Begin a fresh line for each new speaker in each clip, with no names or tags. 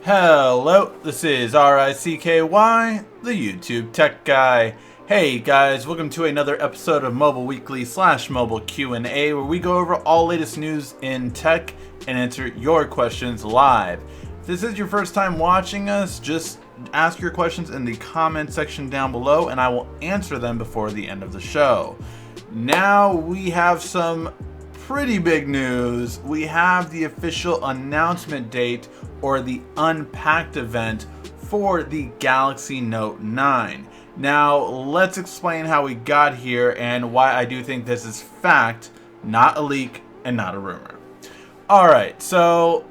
Hello, this is RICKY, the YouTube Tech Guy. Hey guys, welcome to another episode of Mobile Weekly / Mobile Q&A, where we go over all latest news in tech and answer your questions live. If this is your first time watching us, just ask your questions in the comment section down below and I will answer them before the end of the show. Now we have some pretty big news. We have the official announcement date, or the Unpacked event, for the Galaxy Note 9. Now let's explain how we got here and why I do think this is fact, not a leak and not a rumor. Alright, so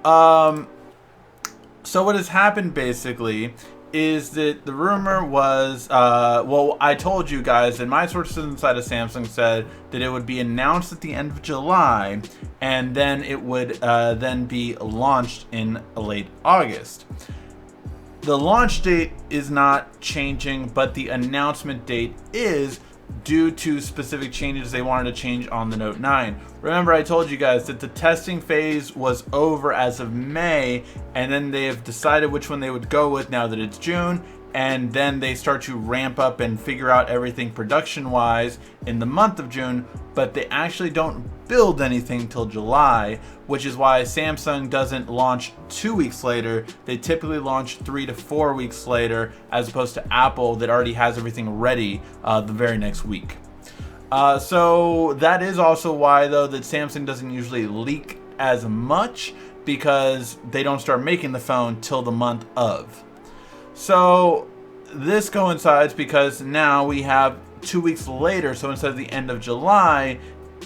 what has happened basically is that the rumor was, well, I told you guys that my sources inside of Samsung said that it would be announced at the end of July, and then it would then be launched in late August. The launch date is not changing, but the announcement date is, due to specific changes they wanted to change on the Note 9. Remember, I told you guys that the testing phase was over as of May, and then they have decided which one they would go with now that it's June, and then they start to ramp up and figure out everything production-wise in the month of June, but they actually don't build anything till July, which is why Samsung doesn't launch 2 weeks later. They typically launch 3 to 4 weeks later, as opposed to Apple that already has everything ready the very next week. So that is also why, though, that Samsung doesn't usually leak as much, because they don't start making the phone till the month of. So this coincides because now we have 2 weeks later, so instead of the end of July,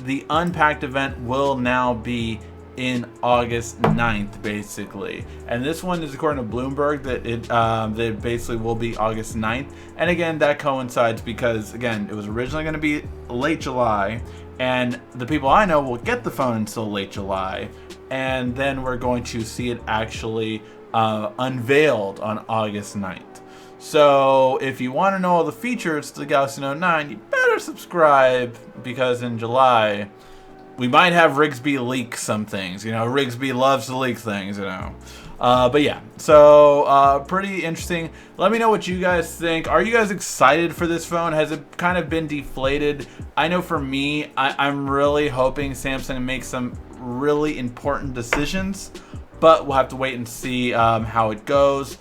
the Unpacked event will now be in August 9th, basically. And this one is according to Bloomberg that it basically will be August 9th. And again, that coincides because, again, it was originally going to be late July, and the people I know will get the phone until late July, and then we're going to see it actually unveiled on August 9th. So if you want to know all the features to the Galaxy Note 9, you better subscribe, because in July we might have Rigsby leak some things. You know, Rigsby loves to leak things, you know. But yeah, so pretty interesting. Let me know what you guys think. Are you guys excited for this phone? Has it kind of been deflated? I know for me, I'm really hoping Samsung makes some really important decisions, but we'll have to wait and see how it goes.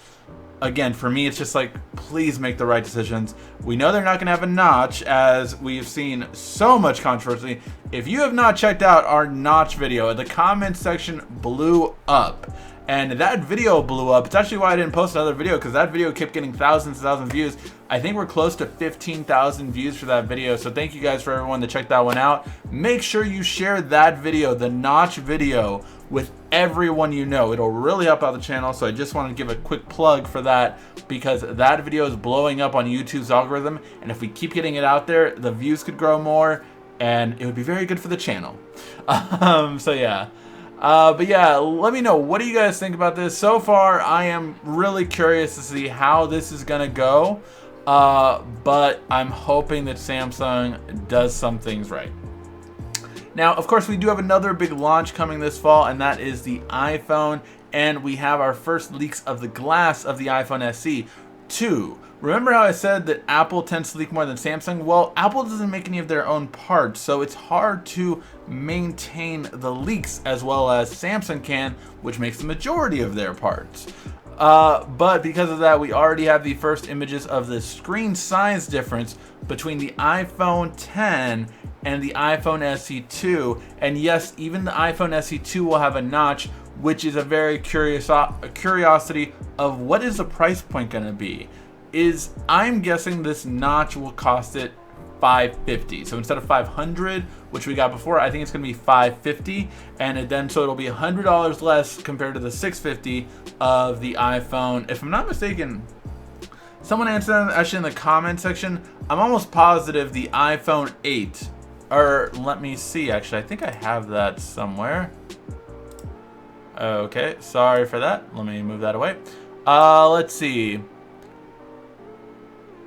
Again, for me, it's just like, please make the right decisions. We know they're not going to have a notch, as we've seen so much controversy. If you have not checked out our notch video, the comment section blew up. And that video blew up. It's actually why I didn't post another video, because that video kept getting thousands and thousands of views. I think we're close to 15,000 views for that video. So thank you guys for everyone that checked that one out. Make sure you share that video, the notch video, with everyone you know. It'll really help out the channel. So I just wanted to give a quick plug for that, because that video is blowing up on YouTube's algorithm. And if we keep getting it out there, the views could grow more, and it would be very good for the channel. So yeah. But yeah, let me know, what do you guys think about this? So far, I am really curious to see how this is gonna go, but I'm hoping that Samsung does some things right. Now, of course, we do have another big launch coming this fall, and that is the iPhone, and we have our first leaks of the glass of the iPhone SE 2. Remember how I said that Apple tends to leak more than Samsung? Well, Apple doesn't make any of their own parts, so it's hard to maintain the leaks as well as Samsung can, which makes the majority of their parts. But because of that, we already have the first images of the screen size difference between the iPhone X and the iPhone SE 2. And yes, even the iPhone SE 2 will have a notch, which is a very curiosity of what is the price point going to be. I'm guessing this notch will cost it $550. So instead of $500, which we got before, I think it's going to be $550, and then so it'll be $100 less compared to the $650 of the iPhone. If I'm not mistaken, someone answered that actually in the comment section. I'm almost positive the iPhone 8, or let me see, actually, I think I have that somewhere. Okay, sorry for that. Let me move that away. Let's see.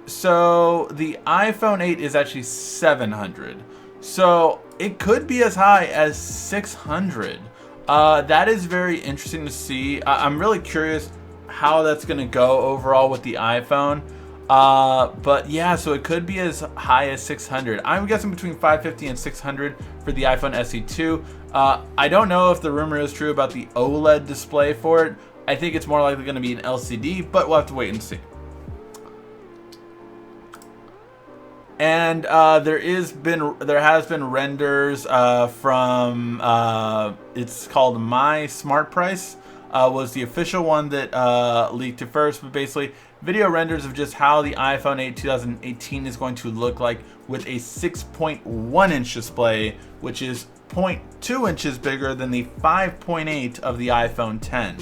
So the iPhone 8 is actually $700. So it could be as high as $600. That is very interesting to see. I'm really curious how that's going to go overall with the iPhone. But yeah, so it could be as high as 600. I'm guessing between 550 and 600 for the iPhone SE2. I don't know if the rumor is true about the OLED display for it. I think it's more likely going to be an LCD, but we'll have to wait and see. And there has been renders from it's called My Smart Price, was the official one that leaked it first, but basically video renders of just how the iPhone 8 2018 is going to look like with a 6.1 inch display, which is 0.2 inches bigger than the 5.8 of the iPhone 10.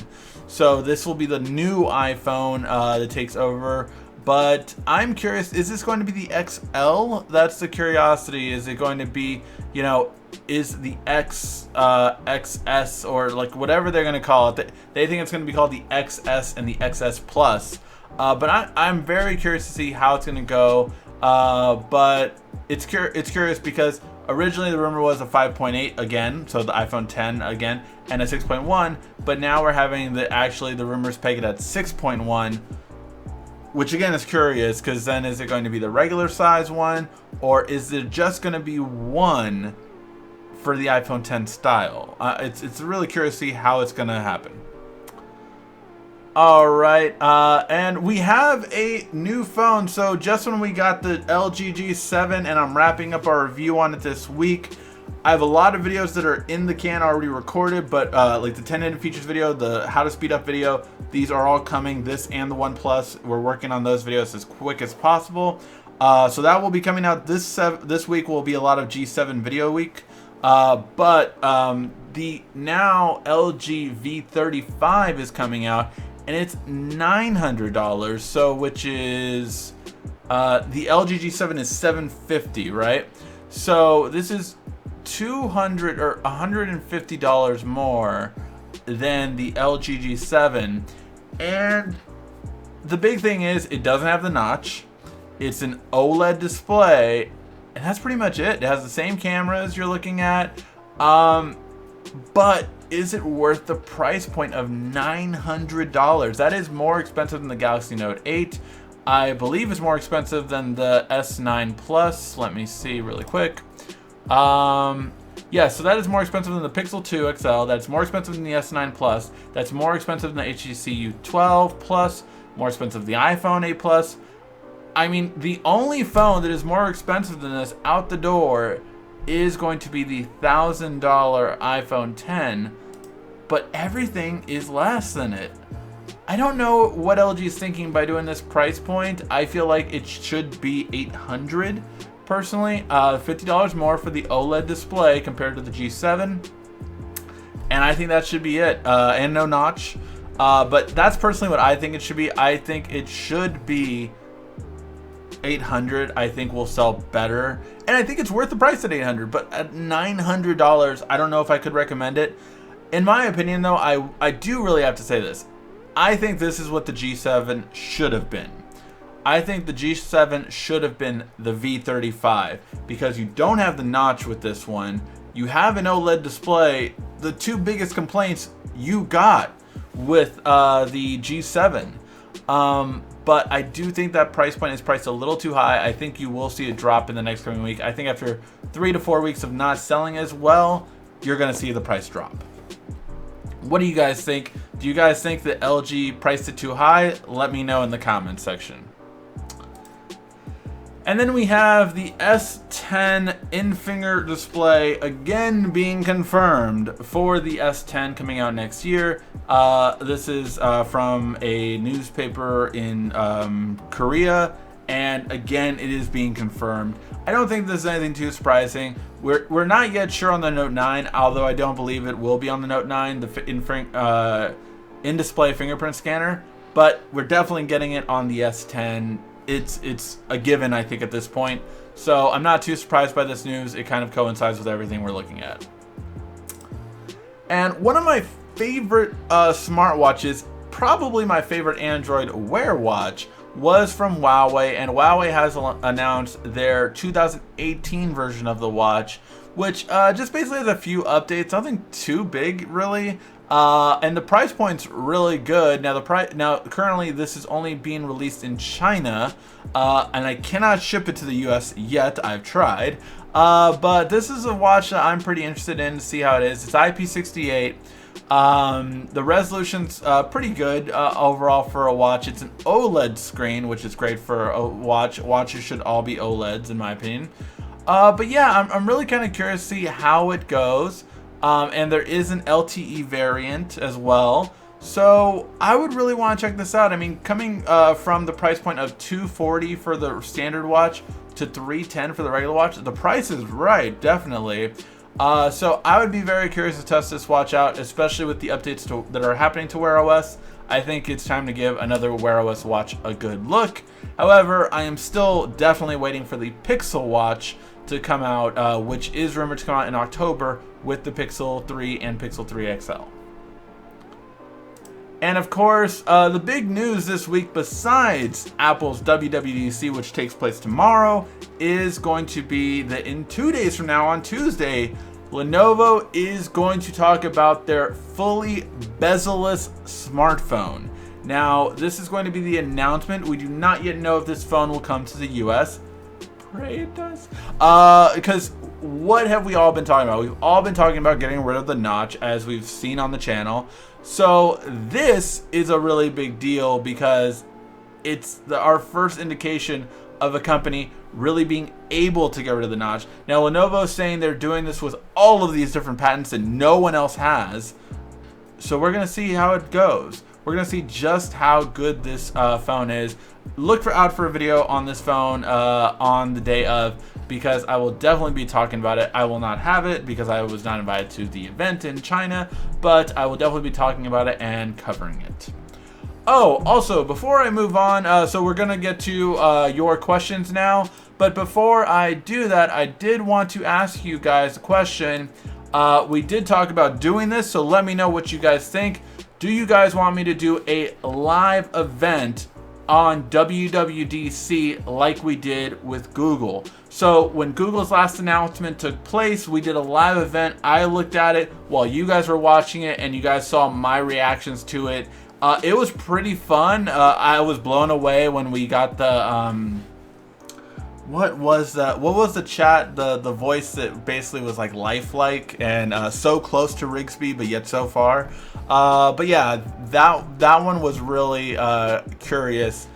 So this will be the new iPhone that takes over. But I'm curious, is this going to be the XL? That's the curiosity. Is it going to be, you know, is the XS or like whatever they're going to call it? They think it's going to be called the XS and the XS Plus. But I'm very curious to see how it's going to go. But it's curious because originally the rumor was a 5.8 again, so the iPhone 10 again, and a 6.1. But now we're having the rumors peg it at 6.1. Which again is curious, because then is it going to be the regular size one, or is it just going to be one for the iPhone 10 style? It's really curious to see how it's going to happen. All right, and we have a new phone. So just when we got the LG G7, and I'm wrapping up our review on it this week, I have a lot of videos that are in the can already recorded, but like the 10 hidden features video, the how to speed up video, these are all coming, this and the OnePlus. We're working on those videos as quick as possible. So that will be coming out this week. Will be a lot of G7 video week. But the now LG V35 is coming out, and it's $900. So which is the LG G7 is $750, right? So this is $200 or $150 more than the LG G7. And the big thing is it doesn't have the notch. It's an OLED display, and that's pretty much it. It has the same cameras you're looking at. But is it worth the price point of $900? That is more expensive than the Galaxy Note 8. I believe it's more expensive than the S9 Plus. Let me see really quick. Yeah, so that is more expensive than the Pixel 2 XL. That's more expensive than the S9 Plus. That's more expensive than the HTC U12 Plus. More expensive than the iPhone 8 Plus. I mean, the only phone that is more expensive than this out the door is going to be the $1,000 iPhone 10. But everything is less than it. I don't know what LG is thinking by doing this price point. I feel like it should be $800. Personally, $50 more for the OLED display compared to the G7, and I think that should be it. And no notch, but that's personally what I think it should be. I think it should be $800. I think will sell better, and I think it's worth the price at $800. But at $900, I don't know if I could recommend it. In my opinion, though, I do really have to say this. I think this is what the G7 should have been. I think the G7 should have been the V35 because you don't have the notch with this one. You have an OLED display. The two biggest complaints you got with the G7. But I do think that price point is priced a little too high. I think you will see a drop in the next coming week. I think after 3 to 4 weeks of not selling as well, you're going to see the price drop. What do you guys think? Do you guys think that LG priced it too high? Let me know in the comments section. And then we have the S10 in-finger display again being confirmed for the S10 coming out next year. This is from a newspaper in Korea, and again, it is being confirmed. I don't think this is anything too surprising. We're not yet sure on the Note 9, although I don't believe it will be on the Note 9, the in-display fingerprint scanner, but we're definitely getting it on the S10. It's a given, I think, at this point. So I'm not too surprised by this news. It kind of coincides with everything we're looking at. And one of my favorite smartwatches, probably my favorite Android Wear watch, was from Huawei. And Huawei has announced their 2018 version of the watch, which just basically has a few updates, nothing too big really. And the price point's really good. Now currently this is only being released in China, and I cannot ship it to the US yet. I've tried, but this is a watch that I'm pretty interested in to see how it is. It's IP68. The resolution's pretty good overall for a watch. It's an OLED screen, which is great for a watch. Watches should all be OLEDs in my opinion. But yeah, I'm really kind of curious to see how it goes. And there is an LTE variant as well. So I would really want to check this out. I mean, coming from the price point of $240 for the standard watch to $310 for the regular watch, the price is right, definitely. So I would be very curious to test this watch out, especially with the updates that are happening to Wear OS. I think it's time to give another Wear OS watch a good look. However, I am still definitely waiting for the Pixel watch to come out, which is rumored to come out in October with the Pixel 3 and Pixel 3 XL. And of course, the big news this week, besides Apple's WWDC, which takes place tomorrow, is going to be that in 2 days from now, on Tuesday, Lenovo is going to talk about their fully bezel-less smartphone. Now, this is going to be the announcement. We do not yet know if this phone will come to the US. Pray it does. Because what have we all been talking about? We've all been talking about getting rid of the notch, as we've seen on the channel. So this is a really big deal because it's our first indication of a company really being able to get rid of the notch. Now, Lenovo is saying they're doing this with all of these different patents that no one else has. So we're going to see how it goes. We're going to see just how good this phone is. Look out for a video on this phone on the day of, because I will definitely be talking about it. I will not have it because I was not invited to the event in China, but I will definitely be talking about it and covering it. Oh, also, before I move on, so we're going to get to your questions now, but before I do that, I did want to ask you guys a question. We did talk about doing this, so let me know what you guys think. Do you guys want me to do a live event on WWDC like we did with Google? So when Google's last announcement took place, we did a live event. I looked at it while you guys were watching it, and you guys saw my reactions to it. It was pretty fun. I was blown away when we got the what was that? What was the chat? The voice that basically was like lifelike and so close to Rigsby, but yet so far. But yeah, that one was really curious.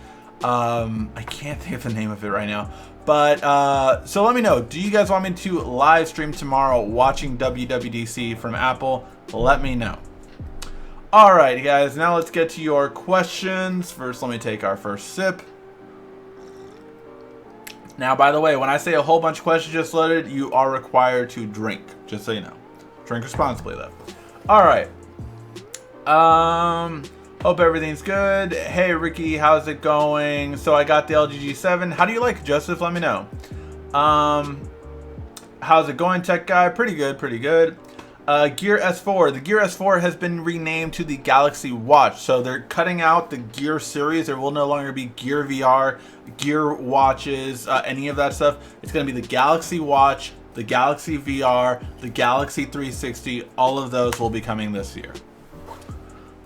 I can't think of the name of it right now. But so let me know. Do you guys want me to live stream tomorrow watching WWDC from Apple? Let me know. Alright guys, now let's get to your questions. First, let me take our first sip. Now, by the way, when I say a whole bunch of questions just loaded, you are required to drink, just so you know. Drink responsibly, though. Alright. Hope everything's good. Hey, Ricky, how's it going? So I got the LG G7. How do you like it, Joseph? Let me know. How's it going, tech guy? Pretty good, pretty good. Gear S4. The Gear S4 has been renamed to the Galaxy Watch. So they're cutting out the Gear series. There will no longer be Gear VR, Gear Watches, any of that stuff. It's going to be the Galaxy Watch, the Galaxy VR, the Galaxy 360. All of those will be coming this year.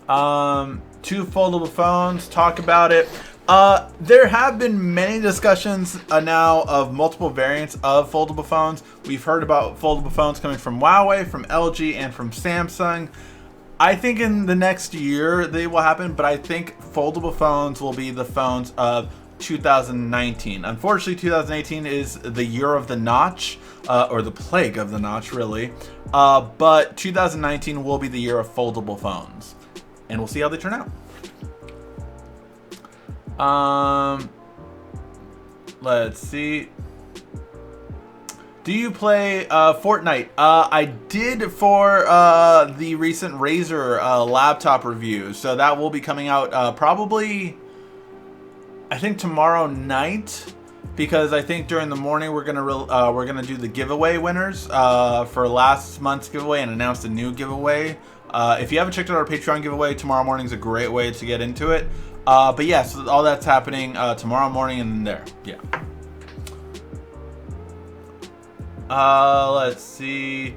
2 foldable phones. Talk about it. There have been many discussions now of multiple variants of foldable phones. We've heard about foldable phones coming from Huawei, from LG, and from Samsung. I think in the next year they will happen, but I think foldable phones will be the phones of 2019. Unfortunately, 2018 is the year of the notch, or the plague of the notch, really. But 2019 will be the year of foldable phones, and we'll see how they turn out. Let's see. Do you play Fortnite? I did for the recent Razer laptop review, so that will be coming out probably, I think, tomorrow night, because I think during the morning we're gonna do the giveaway winners for last month's giveaway and announce the new giveaway. If you haven't checked out our Patreon giveaway, tomorrow morning is a great way to get into it. But yeah, so all that's happening tomorrow morning and there. Yeah. Let's see.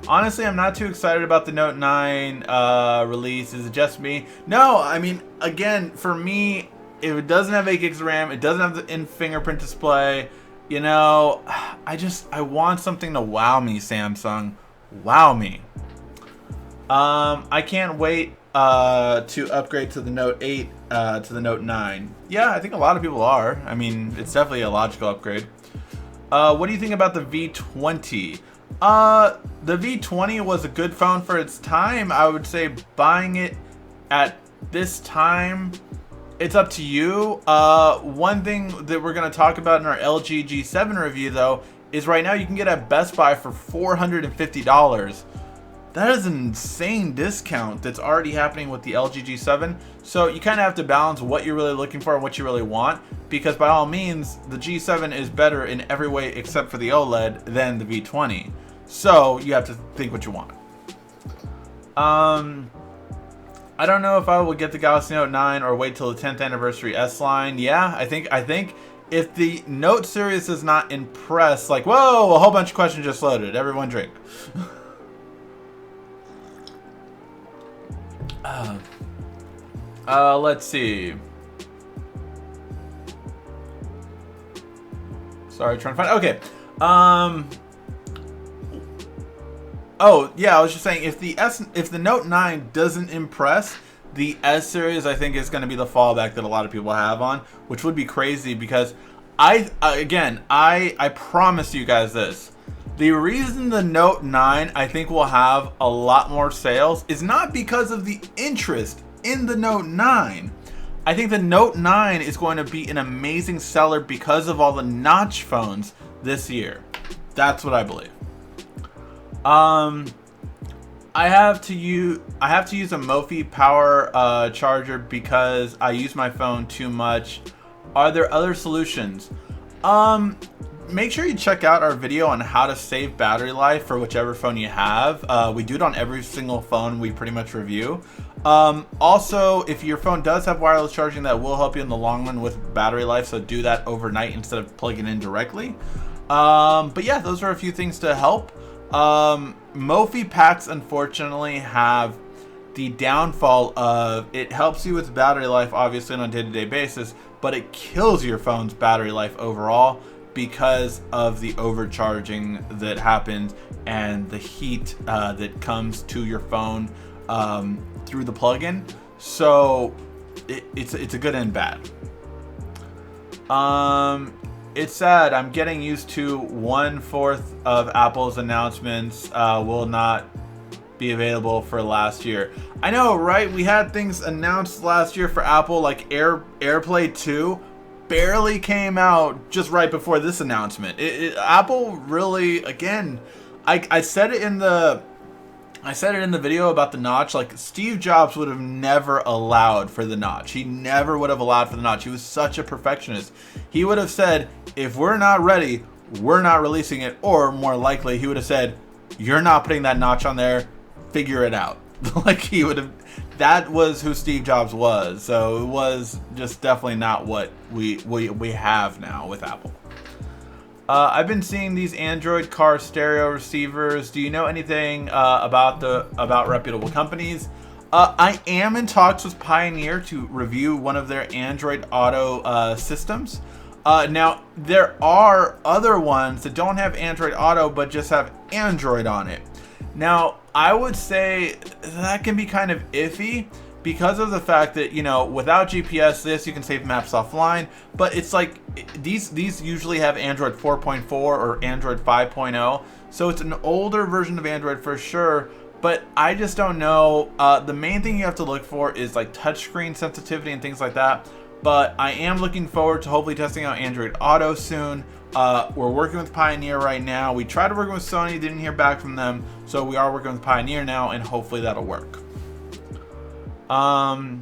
Honestly, I'm not too excited about the Note 9 release. Is it just me? No, I mean, again, for me, if it doesn't have 8 gigs of RAM, it doesn't have the in-fingerprint display, you know, I want something to wow me, Samsung. Wow me. I can't wait to upgrade to the Note 8 to the Note 9. Yeah, I think a lot of people are. I mean, it's definitely a logical upgrade. What do you think about the V20? The V20 was a good phone for its time. I would say buying it at this time, it's up to you. One thing that we're going to talk about in our LG G7 review, though, is right now you can get at Best Buy for $450. That is an insane discount that's already happening with the LG G7. So you kind of have to balance what you're really looking for and what you really want, because by all means, the G7 is better in every way except for the OLED than the V20. So you have to think what you want. I don't know if I will get the Galaxy Note 9 or wait till the 10th anniversary S line. Yeah, I think if the Note series does not impress, like, whoa, a whole bunch of questions just loaded. Everyone drink. Let's see. Sorry, trying to find. Okay. Oh yeah, I was just saying, if the Note 9 doesn't impress, the S series I think is going to be the fallback that a lot of people have on, which would be crazy because I promise you guys this. The reason the Note 9 I think will have a lot more sales is not because of the interest in the Note 9. I think the Note 9 is going to be an amazing seller because of all the notch phones this year. That's what I believe. I have to use a Mophie power charger because I use my phone too much. Are there other solutions? Make sure you check out our video on how to save battery life for whichever phone you have. We do it on every single phone we pretty much review. Also, if your phone does have wireless charging, that will help you in the long run with battery life, so do that overnight instead of plugging in directly. But yeah, those are a few things to help. Mophie packs unfortunately have the downfall of it helps you with battery life obviously on a day-to-day basis, but it kills your phone's battery life overall because of the overcharging that happens and the heat that comes to your phone through the plug-in. So it's a good and bad. It's sad. I'm getting used to 1/4 of Apple's announcements will not be available for last year. I know, right? We had things announced last year for Apple, like AirPlay 2 barely came out just right before this announcement. Apple really, again, I said it in the video about the notch. Like, Steve Jobs would have never allowed for the notch. He never would have allowed for the notch. He was such a perfectionist. He would have said, if we're not ready, we're not releasing it. Or more likely, he would have said, you're not putting that notch on there. Figure it out. Like, he would have. That was who Steve Jobs was. So it was just definitely not what we have now with Apple. I've been seeing these Android car stereo receivers. Do you know anything about reputable companies? I am in talks with Pioneer to review one of their Android Auto systems. Now, there are other ones that don't have Android Auto but just have Android on it. Now, I would say that can be kind of iffy because of the fact that, you know, without GPS, you can save maps offline, but it's like these usually have Android 4.4 or Android 5.0, so it's an older version of Android for sure, but I just don't know. The main thing you have to look for is like touchscreen sensitivity and things like that, but I am looking forward to hopefully testing out Android Auto soon. We're working with Pioneer right now. We tried to work with Sony, didn't hear back from them, so we are working with Pioneer now, and hopefully that'll work. LG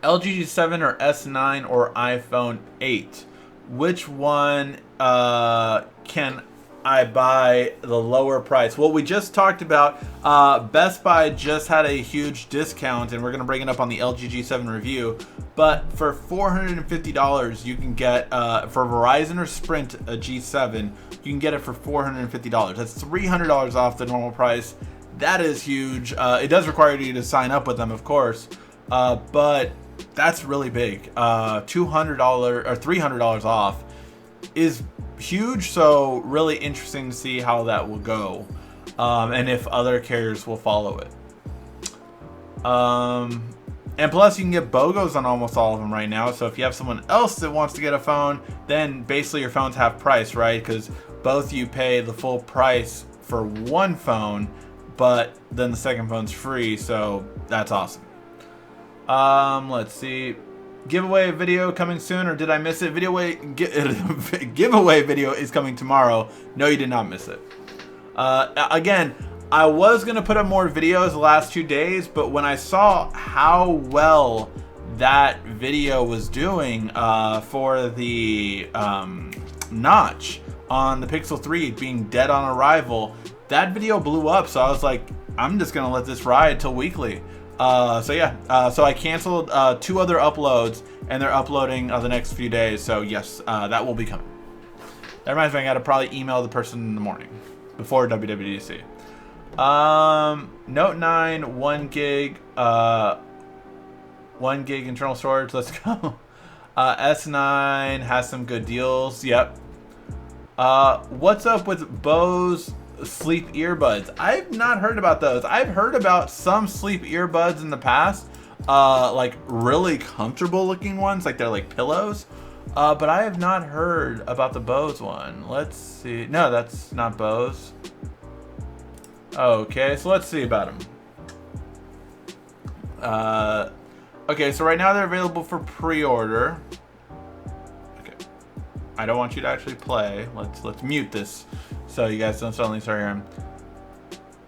G7 or S9 or iPhone 8? Which one can I buy the lower price. Well, we just talked about Best Buy just had a huge discount, and we're going to bring it up on the LG G7 review. But for $450, you can get, for Verizon or Sprint, a G7, you can get it for $450. That's $300 off the normal price. That is huge. It does require you to sign up with them, of course, but that's really big. $200 or $300 off is huge, so really interesting to see how that will go, and if other carriers will follow it. And plus, you can get BOGOs on almost all of them right now, so if you have someone else that wants to get a phone, then basically your phone's half price, right? Because both you pay the full price for one phone, but then the second phone's free, so that's awesome. Let's see. Giveaway video coming soon, or did I miss it? Giveaway video is coming tomorrow. No, you did not miss it. Again, I was gonna put up more videos the last 2 days, but when I saw how well that video was doing for the notch on the Pixel 3 being dead on arrival, that video blew up. So I was like, I'm just gonna let this ride till weekly. So yeah, so I canceled 2 other uploads, and they're uploading the next few days. So yes, that will be coming. That reminds me, I gotta probably email the person in the morning before WWDC. Note 9, 1 gig, 1 gig internal storage. Let's go. S9 has some good deals. Yep. What's up with Bose sleep earbuds? I've not heard about those. I've heard about some sleep earbuds in the past, like really comfortable looking ones, like they're like pillows, but I have not heard about the Bose one. Let's see. No, that's not Bose. Okay, so let's see about them. Okay, so right now they're available for pre-order. Okay, I don't want you to actually play. Let's mute this so you guys don't suddenly start hearing.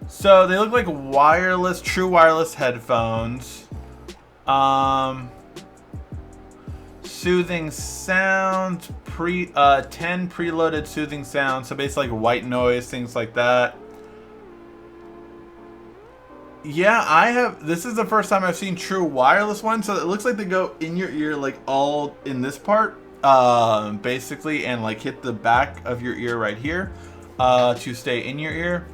So they look like wireless, true wireless headphones. Soothing sound, 10 preloaded soothing sounds. So basically like white noise, things like that. Yeah, I have. This is the first time I've seen true wireless ones. So it looks like they go in your ear, like all in this part, basically, and like hit the back of your ear right here, to stay in your ear.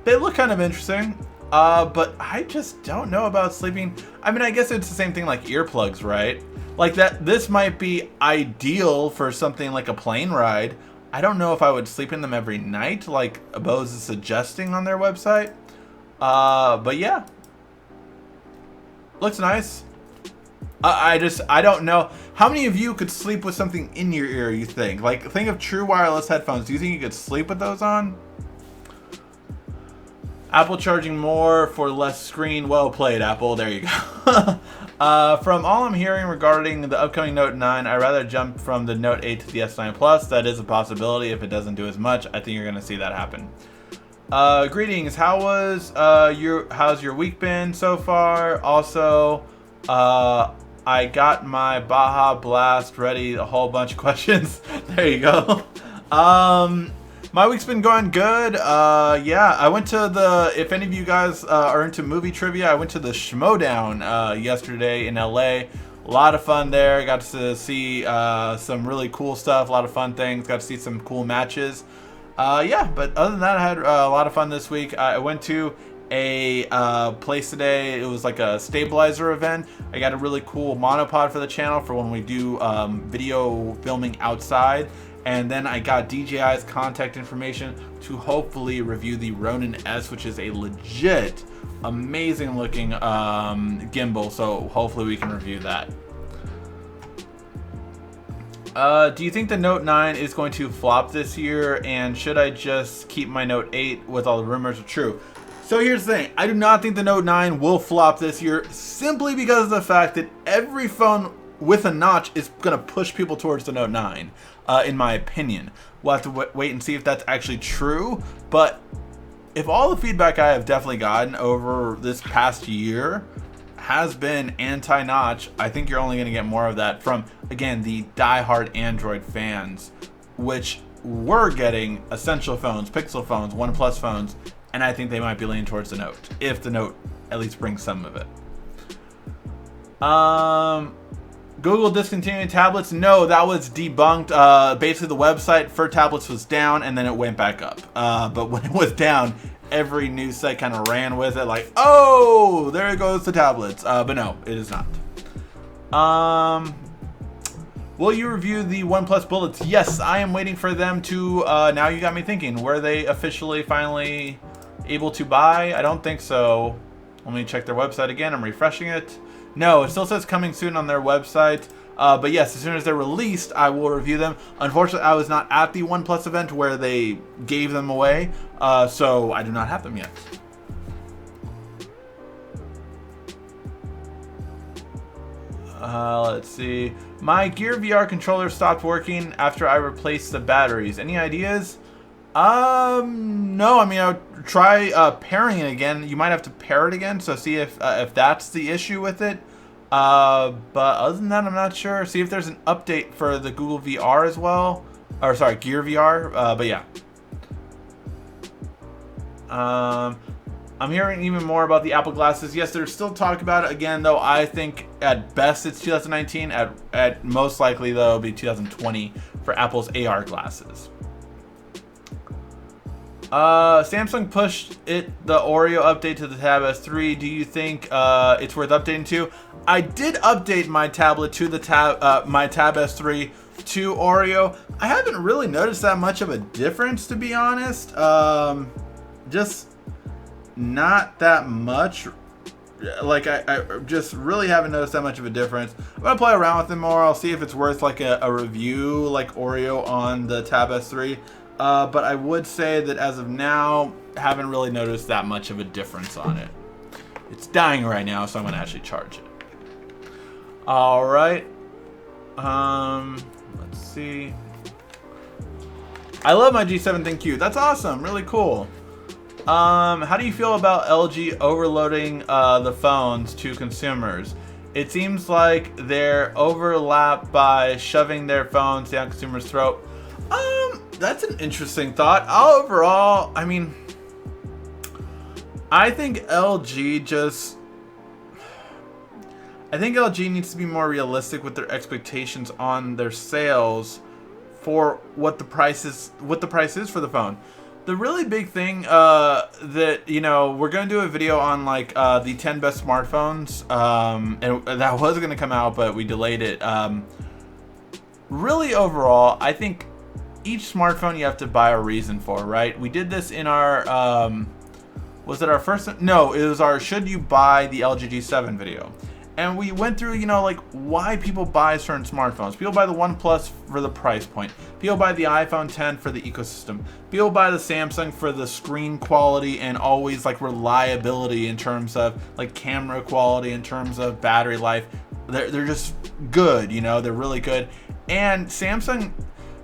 They look kind of interesting, but I just don't know about sleeping. I mean, I guess it's the same thing like earplugs, right? Like that. This might be ideal for something like a plane ride. I don't know if I would sleep in them every night, like Bose is suggesting on their website. But yeah, looks nice. I don't know. How many of you could sleep with something in your ear, you think? Like, think of true wireless headphones. Do you think you could sleep with those on? Apple charging more for less screen. Well played, Apple. There you go. From all I'm hearing regarding the upcoming Note 9, I'd rather jump from the Note 8 to the S9 Plus. That is a possibility. If it doesn't do as much, I think you're going to see that happen. Greetings. How's your week been so far? Also, I got my Baja Blast ready. A whole bunch of questions. There you go. My week's been going good. Yeah, I went to if any of you guys are into movie trivia, I went to the Schmodown yesterday in LA. A lot of fun there. Got to see some really cool stuff. A lot of fun things. Got to see some cool matches. Yeah, but other than that, I had a lot of fun this week. I went to a place today. It was like a stabilizer event. I got a really cool monopod for the channel for when we do video filming outside. And then I got DJI's contact information to hopefully review the Ronin S, which is a legit, amazing looking gimbal. So hopefully we can review that. Do you think the Note 9 is going to flop this year? And should I just keep my Note 8 with all the rumors are true? So here's the thing. I do not think the Note 9 will flop this year, simply because of the fact that every phone with a notch is going to push people towards the Note 9, in my opinion. We'll have to wait and see if that's actually true. But if all the feedback I have definitely gotten over this past year has been anti-notch, I think you're only going to get more of that from, again, the die-hard Android fans, which were getting Essential phones, Pixel phones, OnePlus phones, and I think they might be leaning towards the Note, if the Note at least brings some of it. Google discontinuing tablets. No, that was debunked. Basically, the website for tablets was down, and then it went back up. But when it was down, every news site kind of ran with it, like, oh, there goes the tablets. But no, it is not. Will you review the OnePlus Bullets? Yes, I am waiting for them to, now you got me thinking, were they officially finally able to buy? I don't think so. Let me check their website again. I'm refreshing it. No, it still says coming soon on their website. But yes, as soon as they're released, I will review them. Unfortunately, I was not at the OnePlus event where they gave them away, so I do not have them yet. Let's see. My Gear VR controller stopped working after I replaced the batteries. Any ideas? No. I mean, I would try pairing it again. You might have to pair it again, so see if that's the issue with it. But other than that, I'm not sure. See if there's an update for the Google VR as well. Or sorry, Gear VR. But yeah. I'm hearing even more about the Apple glasses. Yes, there's still talk about it again, though. I think at best it's 2019. At most likely, though, it'll be 2020 for Apple's AR glasses. Samsung pushed the Oreo update to the Tab S3. Do you think it's worth updating to? I did update my tablet to the my Tab S3 to Oreo. I haven't really noticed that much of a difference, to be honest. Just not that much. Like I just really haven't noticed that much of a difference. I'm gonna play around with it more. I'll see if it's worth like a review like Oreo on the Tab S3. But I would say that as of now, haven't really noticed that much of a difference on it. It's dying right now, so I'm gonna actually charge it. All right. Let's see. I love my G7 ThinQ. That's awesome. Really cool. How do you feel about LG overloading the phones to consumers? It seems like they're overlapped by shoving their phones down consumers' throat. That's an interesting thought. Overall, I mean, I think LG needs to be more realistic with their expectations on their sales for what the price is for the phone. The really big thing that, you know, we're going to do a video on like the 10 best smartphones, and that was going to come out, but we delayed it. Really overall, I think each smartphone you have to buy a reason for, right? We did this in our, was it our first? No, it was our should you buy the LG G7 video. And we went through, you know, like why people buy certain smartphones. People buy the OnePlus for the price point. People buy the iPhone 10 for the ecosystem. People buy the Samsung for the screen quality and always like reliability in terms of like camera quality, in terms of battery life. They're just good, you know, they're really good. And Samsung,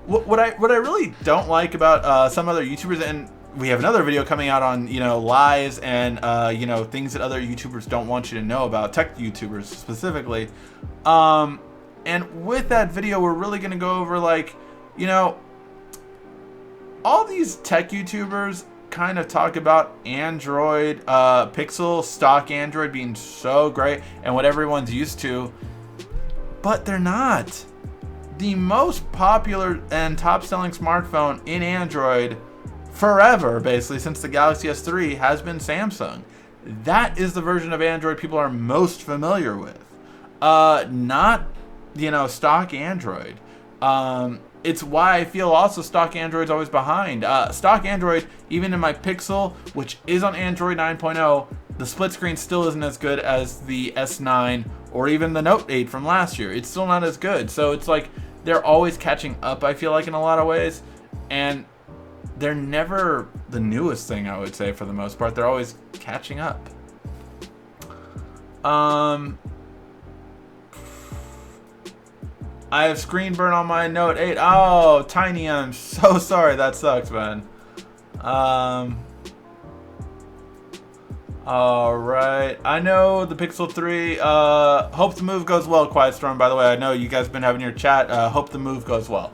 what I really don't like about some other YouTubers, and we have another video coming out on, you know, lies and, you know, things that other YouTubers don't want you to know about, tech YouTubers specifically. And with that video, we're really going to go over, like, you know, all these tech YouTubers kind of talk about Android, Pixel, stock Android being so great and what everyone's used to, but they're not. The most popular and top-selling smartphone in Android forever, basically, since the Galaxy S3 has been Samsung. That is the version of Android people are most familiar with. Not, you know, stock Android. It's why I feel also stock Android's always behind. Stock Android, even in my Pixel, which is on Android 9.0, the split screen still isn't as good as the S9 or even the Note 8 from last year. It's still not as good. So it's like they're always catching up, I feel like, in a lot of ways. And they're never the newest thing, I would say, for the most part. They're always catching up. I have screen burn on my Note 8. Oh, Tiny, I'm so sorry. That sucks, man. Alright. I know the Pixel 3. Hope the move goes well, Quiet Storm, by the way. I know you guys have been having your chat. Hope the move goes well.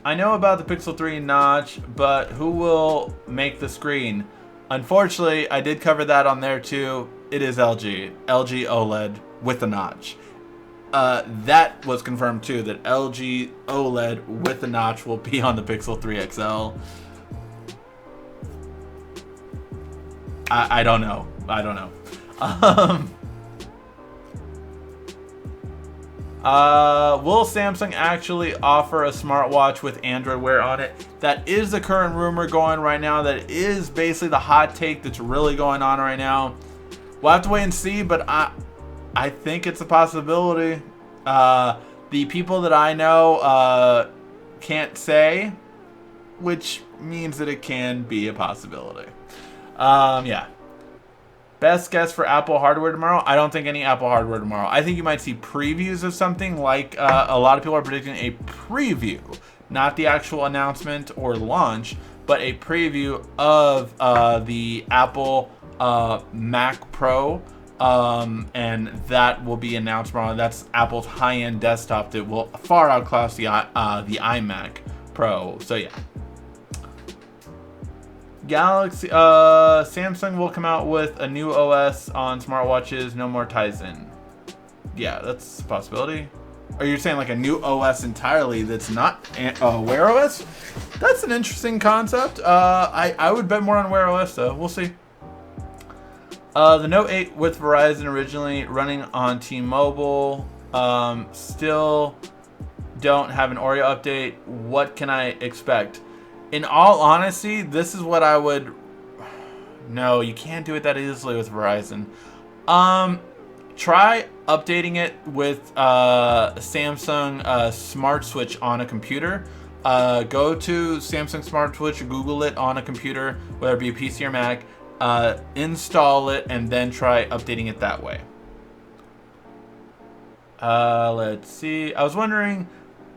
I know about the Pixel 3 notch, but who will make the screen? Unfortunately, I did cover that on there too. It is LG. LG OLED with a notch. That was confirmed too, that LG OLED with a notch will be on the Pixel 3 XL. I don't know. I don't know. Will Samsung actually offer a smartwatch with Android Wear on it? That is the current rumor going right now. That is basically the hot take that's really going on right now. We'll have to wait and see, but I think it's a possibility. The people that I know can't say, which means that it can be a possibility. Yeah. Best guess for Apple hardware tomorrow? I don't think any Apple hardware tomorrow. I think you might see previews of something, like a lot of people are predicting a preview, not the actual announcement or launch, but a preview of the Apple Mac Pro, and that will be announced tomorrow. That's Apple's high-end desktop that will far outclass the iMac Pro. So yeah. Samsung will come out with a new OS on smartwatches. No more Tizen. Yeah, that's a possibility. Are you saying like a new OS entirely that's not Wear OS? That's an interesting concept. I would bet more on Wear OS though. We'll see. The Note 8 with Verizon originally running on T-Mobile. Still don't have an Oreo update. What can I expect? In all honesty, this is what I would... No, you can't do it that easily with Verizon. Try updating it with Samsung Smart Switch on a computer. Go to Samsung Smart Switch, Google it on a computer, whether it be a PC or Mac. Install it, and then try updating it that way. Let's see. I was wondering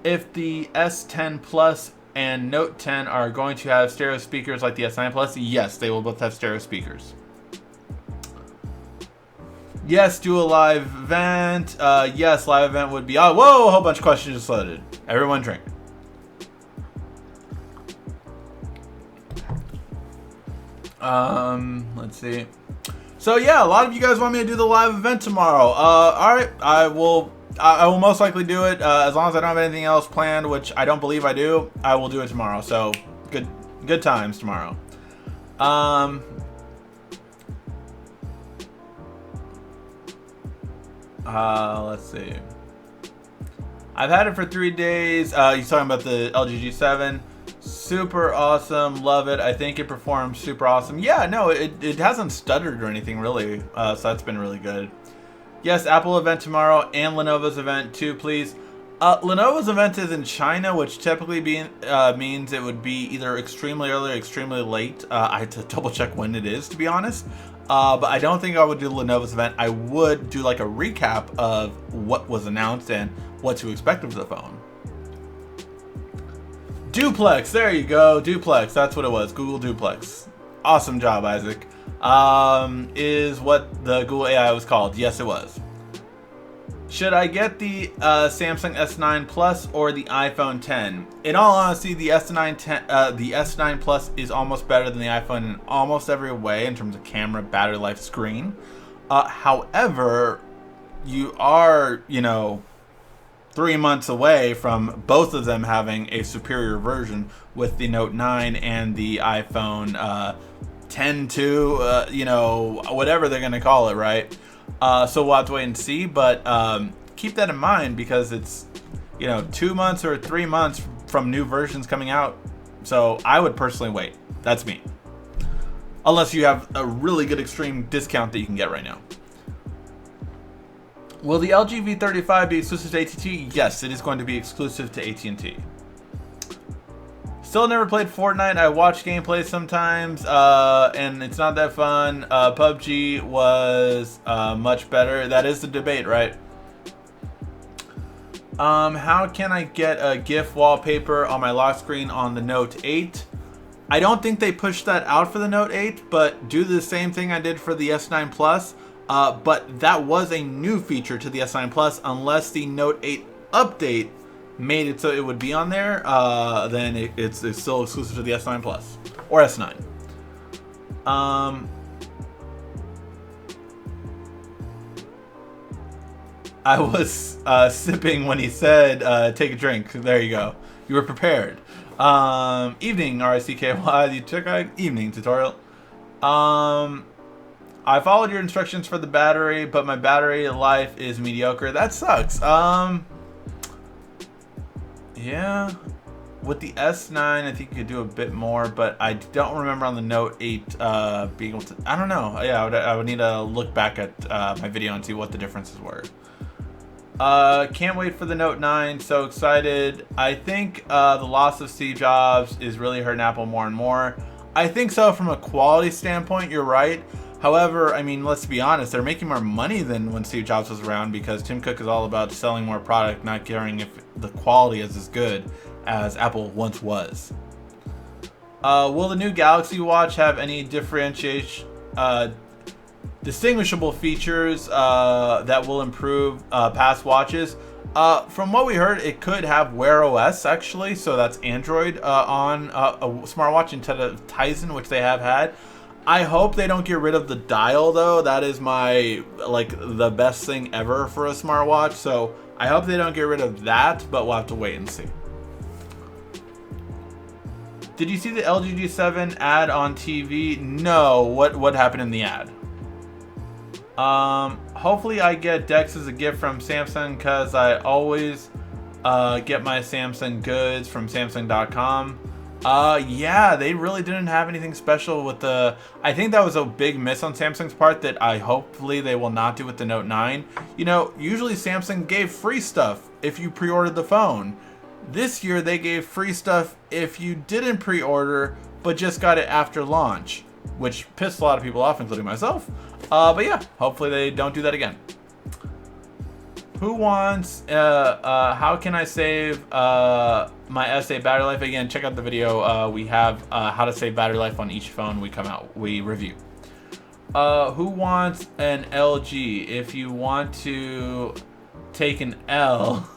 if the S10 Plus and Note 10 are going to have stereo speakers like the S9 Plus. Yes, they will both have stereo speakers. Yes, do a live event. Yes, live event would be... Oh, whoa, a whole bunch of questions just loaded. Everyone drink. Let's see. So yeah, a lot of you guys want me to do the live event tomorrow. All right, I will most likely do it as long as I don't have anything else planned, which I don't believe I do. I will do it tomorrow. So good times tomorrow. Let's see. I've had it for 3 days. He's talking about the LG G7. Super awesome, love it. I think it performs super awesome. Yeah, no, it hasn't stuttered or anything really, so that's been really good. Yes, Apple event tomorrow and Lenovo's event too, please. Lenovo's event is in China, which typically means it would be either extremely early or extremely late. I had to double check when it is, to be honest. But I don't think I would do Lenovo's event. I would do like a recap of what was announced and what to expect of the phone. Duplex, there you go, Duplex, that's what it was, Google Duplex. Awesome job, Isaac. Is what the Google AI was called. Yes, it was. Should I get the Samsung S9 Plus or the iPhone 10? In all honesty, the S9 Plus is almost better than the iPhone in almost every way in terms of camera, battery life, screen. However, you are, 3 months away from both of them having a superior version with the Note 9 and the iPhone 10 to, whatever they're going to call it, right? So we'll have to wait and see, but keep that in mind because it's, 2 months or 3 months from new versions coming out. So I would personally wait. That's me. Unless you have a really good extreme discount that you can get right now. Will the LG V35 be exclusive to AT&T? Yes, it is going to be exclusive to AT&T. Still never played Fortnite. I watch gameplay sometimes, and it's not that fun. PUBG was much better. That is the debate, right? How can I get a GIF wallpaper on my lock screen on the Note 8? I don't think they pushed that out for the Note 8, but do the same thing I did for the S9 Plus. But that was a new feature to the S9 Plus, unless the Note 8 update made it so it would be on there, then it's still exclusive to the S9 Plus or S9. I was sipping when he said, take a drink. There you go. You were prepared. Evening, RICKY. You took an evening tutorial. I followed your instructions for the battery, but my battery life is mediocre. That sucks. Yeah. With the S9, I think you could do a bit more, but I don't remember on the Note 8 being able to... I don't know. Yeah, I would need to look back at my video and see what the differences were. Can't wait for the Note 9. So excited. I think the loss of Steve Jobs is really hurting Apple more and more. I think so from a quality standpoint, you're right. However, I mean, let's be honest, they're making more money than when Steve Jobs was around because Tim Cook is all about selling more product, not caring if the quality is as good as Apple once was. Will the new Galaxy Watch have any distinguishable features that will improve past watches? From what we heard, it could have Wear OS actually, so that's Android on a smartwatch instead of Tizen, which they have had. I hope they don't get rid of the dial though. That is my the best thing ever for a smartwatch. So I hope they don't get rid of that, but we'll have to wait and see. Did you see the LG G7 ad on TV? No. What happened in the ad? Hopefully I get Dex as a gift from Samsung because I always get my Samsung goods from Samsung.com. Yeah, they really didn't have anything special with the... I think that was a big miss on Samsung's part that hopefully they will not do with the Note 9. You know, usually Samsung gave free stuff if you pre-ordered the phone. This year they gave free stuff if you didn't pre-order but just got it after launch, which pissed a lot of people off, including myself. But yeah, hopefully they don't do that again. Who wants, how can I save my S8 battery life? Again, check out the video. We have how to save battery life on each phone we review. Who wants an LG? If you want to take an L,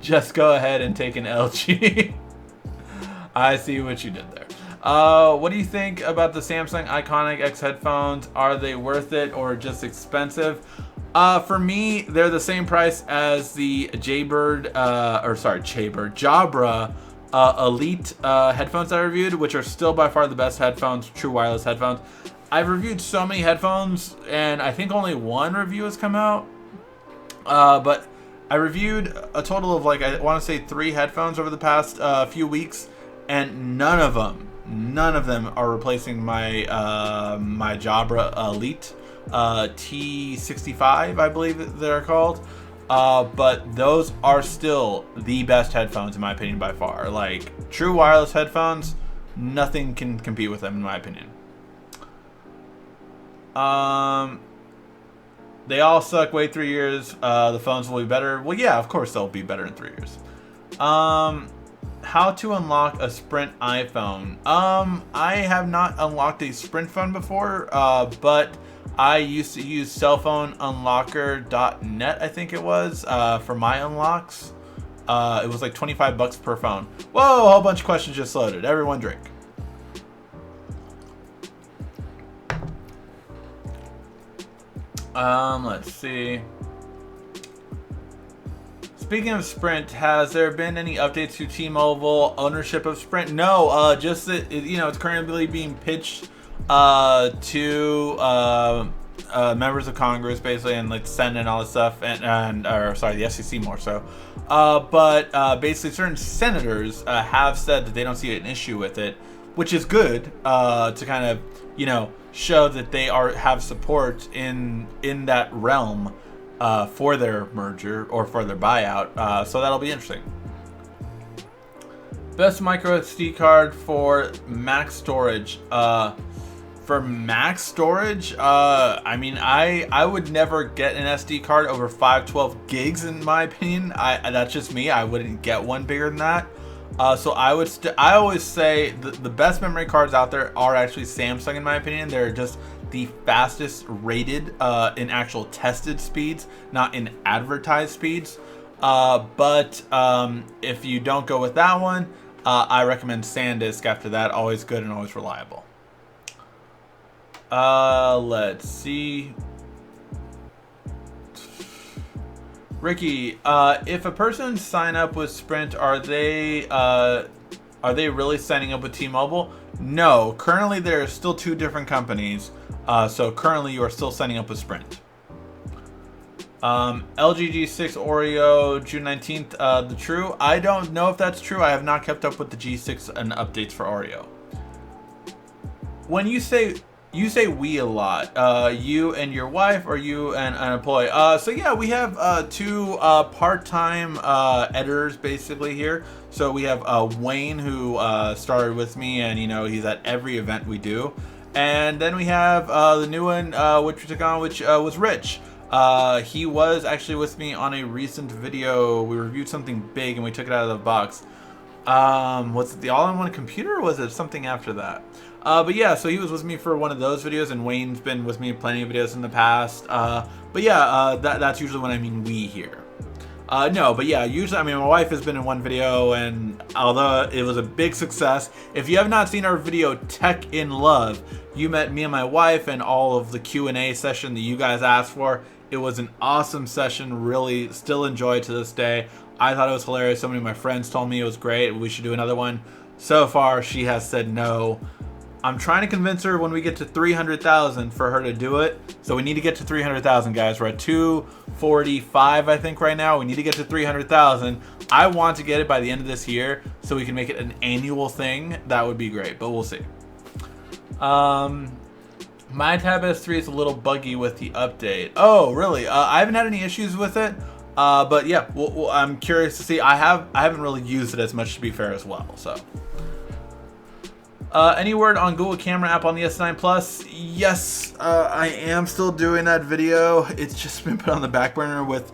just go ahead and take an LG. I see what you did there. What do you think about the Samsung Iconic X headphones? Are they worth it or just expensive? For me, they're the same price as the Jabra Elite headphones I reviewed, which are still by far the best headphones, true wireless headphones. I've reviewed so many headphones, and I think only one review has come out. But I reviewed a total of I want to say 3 headphones over the past few weeks, and none of them are replacing my my Jabra Elite T65, I believe they're called. But those are still the best headphones in my opinion by far. True wireless headphones, nothing can compete with them in my opinion. They all suck. Wait 3 years. The phones will be better. Well, yeah, of course they'll be better in 3 years. How to unlock a Sprint iPhone? I have not unlocked a Sprint phone before, but I used to use cellphoneunlocker.net, I think it was, for my unlocks. It was like $25 per phone. Whoa, a whole bunch of questions just loaded. Everyone drink. Let's see. Speaking of Sprint, has there been any updates to T-Mobile ownership of Sprint? No, just that it's currently being pitched to members of Congress, basically, and Senate and all this stuff, the SEC more so. But basically, certain senators have said that they don't see an issue with it, which is good to kind of show that they have support in that realm. For their merger or for their buyout, so that'll be interesting. Best micro SD card for max storage. For max storage, I mean, I would never get an SD card over 512 gigs in my opinion. That's just me. I wouldn't get one bigger than that. So I always say the best memory cards out there are actually Samsung in my opinion. They're just the fastest rated in actual tested speeds, not in advertised speeds. But if you don't go with that one, I recommend SanDisk after that. Always good and always reliable. Let's see. Ricky, if a person sign up with Sprint, are they really signing up with T-Mobile? No, currently there are still two different companies. So currently you are still signing up with Sprint. LG G6 Oreo June 19th, the true. I don't know if that's true. I have not kept up with the G6 and updates for Oreo. When you say we a lot, you and your wife, or you and an employee? So yeah, we have two part-time editors basically here. So we have Wayne, who started with me, and you know, he's at every event we do. And then we have the new one, which we took on, which was Rich. He was actually with me on a recent video. We reviewed something big and we took it out of the box. Was it the all-in-one computer, or was it something after that? But yeah, so he was with me for one of those videos, and Wayne's been with me in plenty of videos in the past. But yeah, that's usually when I mean we here. No, but yeah, usually, I mean, my wife has been in one video, and although it was a big success, if you have not seen our video Tech in Love, you met me and my wife and all of the Q&A session that you guys asked for. It was an awesome session, really still enjoy it to this day. I thought it was hilarious. So many of my friends told me it was great. We should do another one. So far, she has said no. I'm trying to convince her when we get to 300,000 for her to do it. So we need to get to 300,000, guys. We're at 245, I think, right now. We need to get to 300,000. I want to get it by the end of this year so we can make it an annual thing. That would be great, but we'll see. My Tab S3 is a little buggy with the update. Oh, really? I haven't had any issues with it. But yeah, I'm curious to see. I haven't really used it as much, to be fair, as well. So, any word on Google Camera app on the S9 Plus? Yes, I am still doing that video. It's just been put on the back burner with.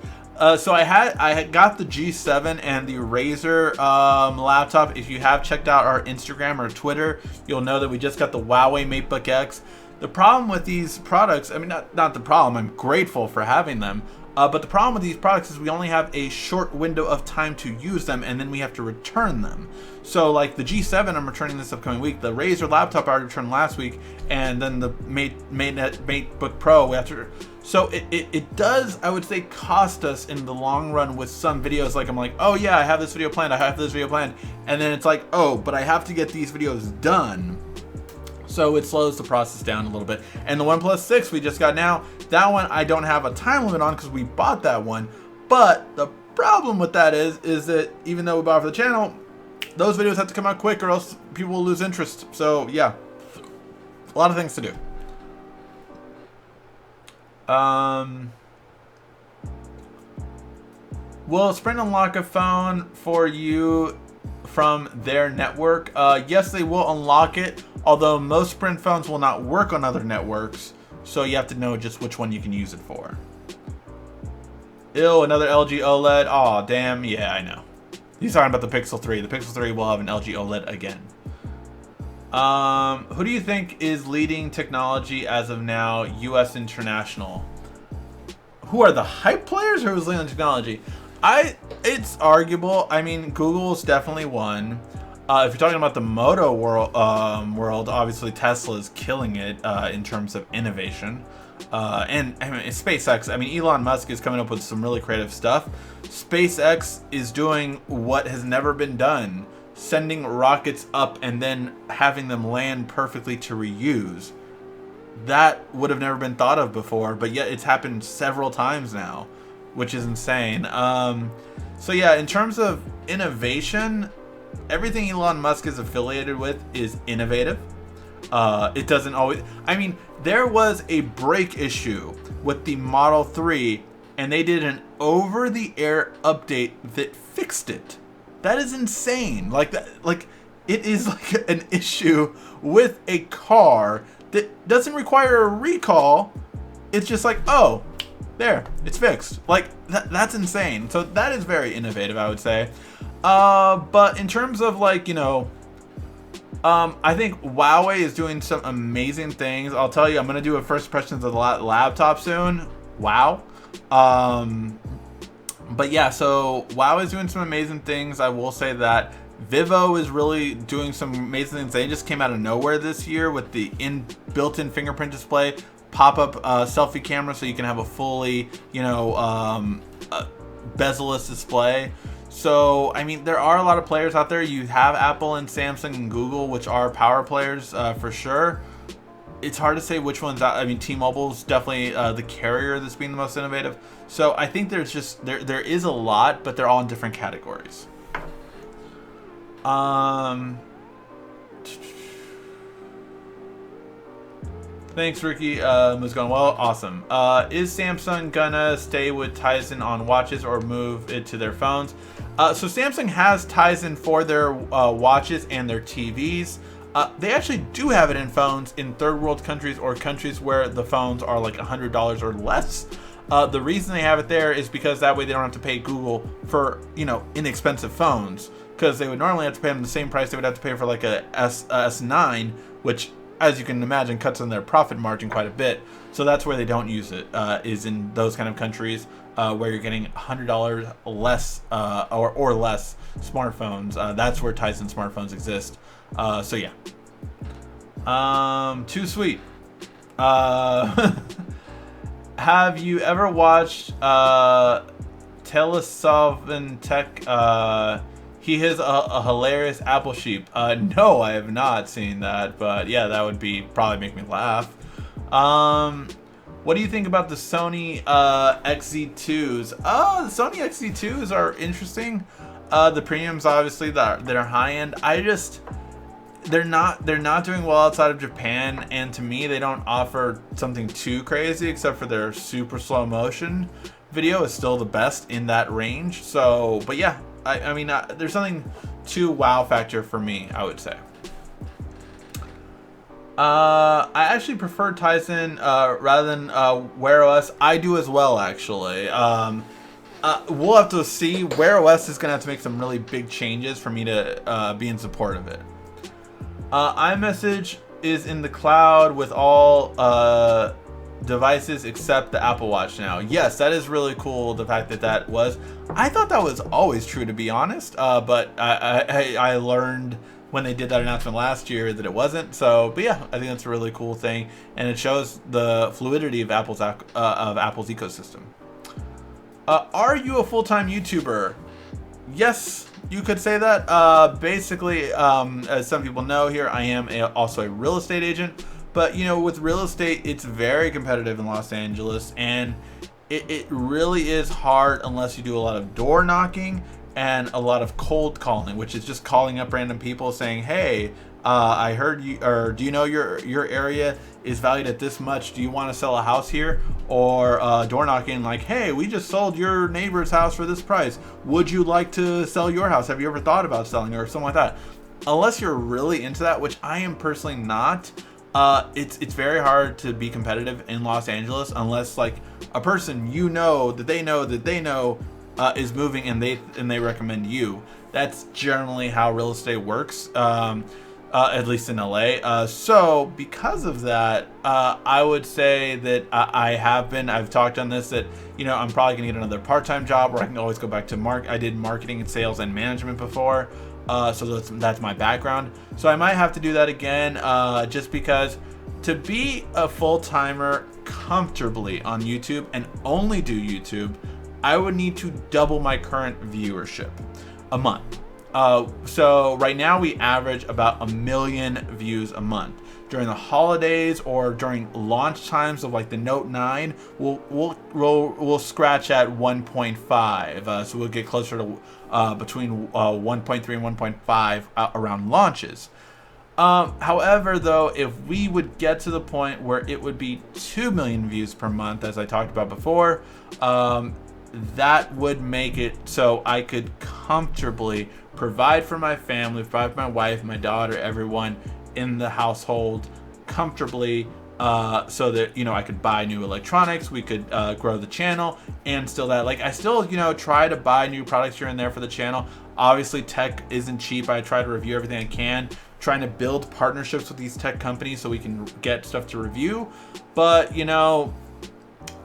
So I had got the G7 and the Razer laptop. If you have checked out our Instagram or Twitter, you'll know that we just got the Huawei MateBook X. The problem with these products, I mean, not the problem, I'm grateful for having them, but the problem with these products is we only have a short window of time to use them, and then we have to return them. So like the G7, I'm returning this upcoming week. The Razer laptop I already returned last week, and then the MateBook Pro we have to. So it does, I would say, cost us in the long run with some videos. Like I'm like, oh yeah, I have this video planned, and then it's like, oh, but I have to get these videos done. So it slows the process down a little bit. And the OnePlus 6 we just got now, that one I don't have a time limit on because we bought that one. But the problem with that is that even though we bought it for the channel, those videos have to come out quick or else people will lose interest. So yeah, a lot of things to do. Will Sprint unlock a phone for you from their network? Yes, they will unlock it. Although most Sprint phones will not work on other networks, so you have to know just which one you can use it for. Ew, another LG OLED. Aw, damn. Yeah, I know. He's talking about the Pixel 3. The Pixel 3 will have an LG OLED again. Who do you think is leading technology as of now, US international? Who are the hype players, or who's leading technology? It's arguable. I mean, Google's definitely one. If you're talking about the moto world, obviously Tesla is killing it in terms of innovation. And I mean, SpaceX, I mean, Elon Musk is coming up with some really creative stuff. SpaceX is doing what has never been done, sending rockets up and then having them land perfectly to reuse. That would have never been thought of before, but yet it's happened several times now, which is insane. So yeah, in terms of innovation, everything Elon Musk is affiliated with is innovative. It doesn't always... I mean, there was a brake issue with the Model 3, and they did an over-the-air update that fixed it. That is insane. Like it is like an issue with a car that doesn't require a recall. It's just like, oh, there, it's fixed. Like, that's insane. So that is very innovative, I would say. But in terms of, like, you know, I think Huawei is doing some amazing things. I'll tell you, I'm going to do a first impressions of the laptop soon. Wow. But yeah, so WoW is doing some amazing things. I will say that Vivo is really doing some amazing things. They just came out of nowhere this year with the built-in fingerprint display, pop-up selfie camera, so you can have a fully, bezel-less display. So, I mean, there are a lot of players out there. You have Apple and Samsung and Google, which are power players for sure. It's hard to say which one's out. I mean, T-Mobile's definitely the carrier that's being the most innovative. So I think there's just there is a lot, but they're all in different categories. Thanks, Ricky. Was going well. Awesome. Is Samsung gonna stay with Tizen on watches or move it to their phones? So Samsung has Tizen for their watches and their TVs. They actually do have it in phones in third world countries or countries where the phones are like $100 or less. The reason they have it there is because that way they don't have to pay Google for, inexpensive phones, because they would normally have to pay them the same price they would have to pay for like a S9, which, as you can imagine, cuts on their profit margin quite a bit. So that's where they don't use it, is in those kind of countries where you're getting $100 less or less smartphones. That's where Tizen smartphones exist. So yeah. Too sweet. Have you ever watched Telesolvent Tech? He has a hilarious Apple sheep. No, I have not seen that, but yeah, that would probably make me laugh. What do you think about the Sony XZ2s? The Sony XZ2s are interesting. The premiums, obviously, they're high end. They're not doing well outside of Japan, and to me, they don't offer something too crazy except for their super slow motion video is still the best in that range. So, but yeah, I mean, there's something to wow factor for me, I would say. I actually prefer Tizen rather than Wear OS. I do as well, actually. We'll have to see. Wear OS is gonna have to make some really big changes for me to be in support of it. iMessage is in the cloud with all devices except the Apple Watch now. Yes, that is really cool, the fact that was. I thought that was always true, to be honest, but I learned when they did that announcement last year that it wasn't. So, but yeah, I think that's a really cool thing, and it shows the fluidity of Apple's ecosystem. Are you a full-time YouTuber? Yes, you could say that. Basically, as some people know here, I am also a real estate agent. But, with real estate, it's very competitive in Los Angeles. And it really is hard unless you do a lot of door knocking and a lot of cold calling, which is just calling up random people saying, hey, I heard you, or do you know your area is valued at this much? Do you want to sell a house here? Or door knocking like, hey, we just sold your neighbor's house for this price. Would you like to sell your house? Have you ever thought about selling, or something like that? Unless you're really into that, which I am personally not, it's very hard to be competitive in Los Angeles unless like a person that they know is moving and they recommend you. That's generally how real estate works. At least in LA. So because of that, I would say that I've talked on this, that, I'm probably gonna get another part-time job where I can always go back to I did marketing and sales and management before. So that's my background. So I might have to do that again, just because to be a full-timer comfortably on YouTube and only do YouTube, I would need to double my current viewership a month. So right now we average about 1 million views a month. During the holidays or during launch times of like the Note 9, we'll scratch at 1.5. So we'll get closer to between 1.3 and 1.5 around launches. However, though, if we would get to the point where it would be 2 million views per month, as I talked about before, that would make it so I could comfortably provide for my family, provide for my wife, my daughter, everyone in the household comfortably, so that, I could buy new electronics, we could grow the channel, and still that, like, I still, try to buy new products here and there for the channel. Obviously, tech isn't cheap. I try to review everything I can, trying to build partnerships with these tech companies so we can get stuff to review. But,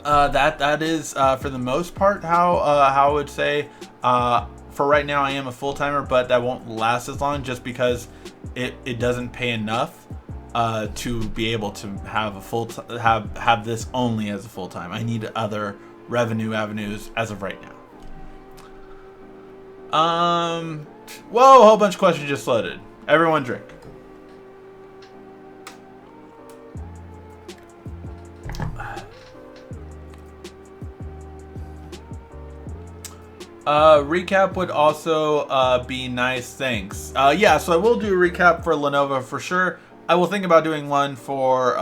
That is for the most part how I would say. For right now, I am a full timer, but that won't last as long just because it doesn't pay enough to be able to have a have this only as a full time. I need other revenue avenues as of right now. Whoa, a whole bunch of questions just loaded. Everyone drink. Recap would also be nice, thanks. Yeah, so I will do a recap for Lenovo for sure. I will think about doing one for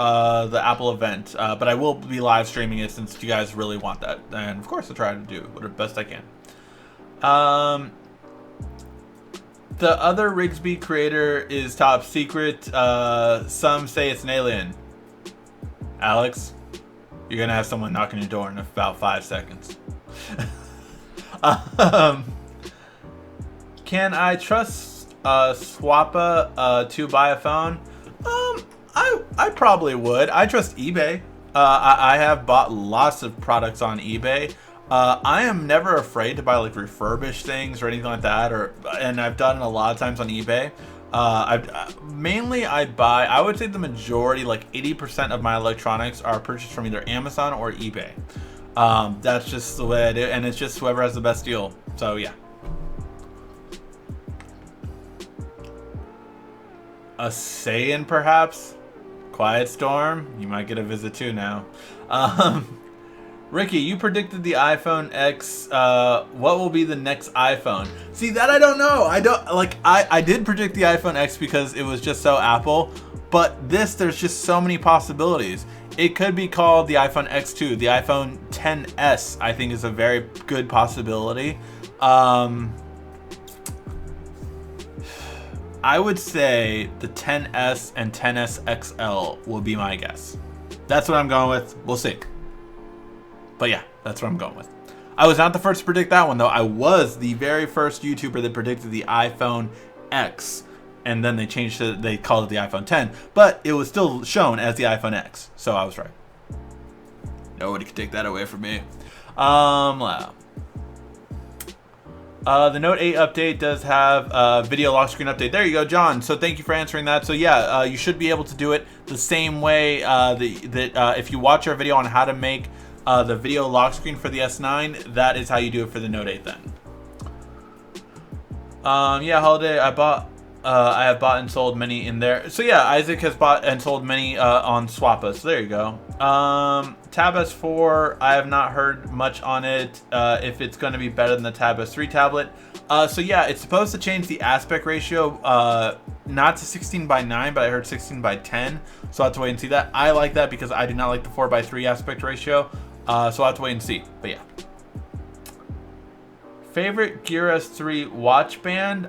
the Apple event, but I will be live streaming it since you guys really want that. And of course I'll try to do the best I can. The other Rigsby creator is top secret. Some say it's an alien. Alex, you're gonna have someone knocking your door in about 5 seconds. Can I trust Swappa to buy a phone? I probably would. I trust eBay. I have bought lots of products on eBay. I am never afraid to buy like refurbished things or anything like that, and I've done it a lot of times on eBay. I would say the majority, like 80% of my electronics are purchased from either Amazon or eBay. That's just the way I do it, and it's just whoever has the best deal. So yeah. A Saiyan perhaps? Quiet Storm? You might get a visit too now. Ricky, you predicted the iPhone X. What will be the next iPhone? See, that I don't know. I did predict the iPhone X because it was just so Apple, but there's just so many possibilities. It could be called the iPhone X2. The iPhone XS, I think, is a very good possibility. I would say the XS and XS XL will be my guess. That's what I'm going with. We'll see. But yeah, that's what I'm going with. I was not the first to predict that one, though. I was the very first YouTuber that predicted the iPhone X. And then they changed it, they called it the iPhone X. But it was still shown as the iPhone X. So I was right. Nobody can take that away from me. The Note 8 update does have a video lock screen update. There you go, John. So thank you for answering that. So yeah, you should be able to do it the same way that if you watch our video on how to make the video lock screen for the S9, that is how you do it for the Note 8 then. Yeah, Holiday, I have bought and sold many in there. So yeah, Isaac has bought and sold many on Swappa. So there you go. Tab S4, I have not heard much on it. If it's going to be better than the Tab S3 tablet. So yeah, it's supposed to change the aspect ratio, not to 16:9, but I heard 16:10. So I'll have to wait and see that. I like that because I do not like the 4:3 aspect ratio. So I'll have to wait and see. But yeah. Favorite Gear S3 watch band?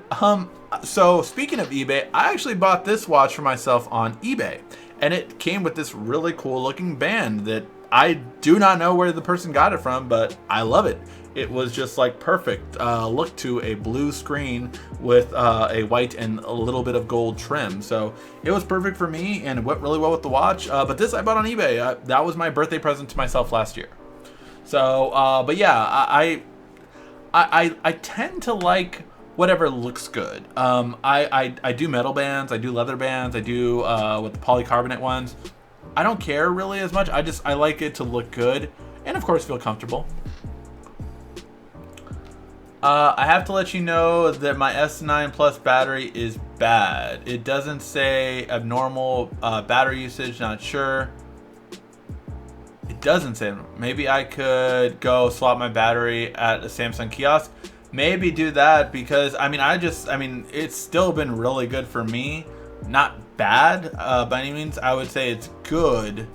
So speaking of eBay, I actually bought this watch for myself on eBay, and it came with this really cool looking band that I do not know where the person got it from, but I love it. It was just like perfect look to a blue screen with a white and a little bit of gold trim. So it was perfect for me and it went really well with the watch. But this I bought on eBay. That was my birthday present to myself last year. So, but yeah, I tend to like whatever looks good. I do metal bands, I do leather bands, I do with the polycarbonate ones. I don't care really as much. I like it to look good and of course feel comfortable. I have to let you know that my S9 Plus battery is bad. It doesn't say abnormal battery usage, not sure. It doesn't say. Maybe I could go swap my battery at a Samsung kiosk. Maybe do that because it's still been really good for me. Not bad by any means. I would say it's good.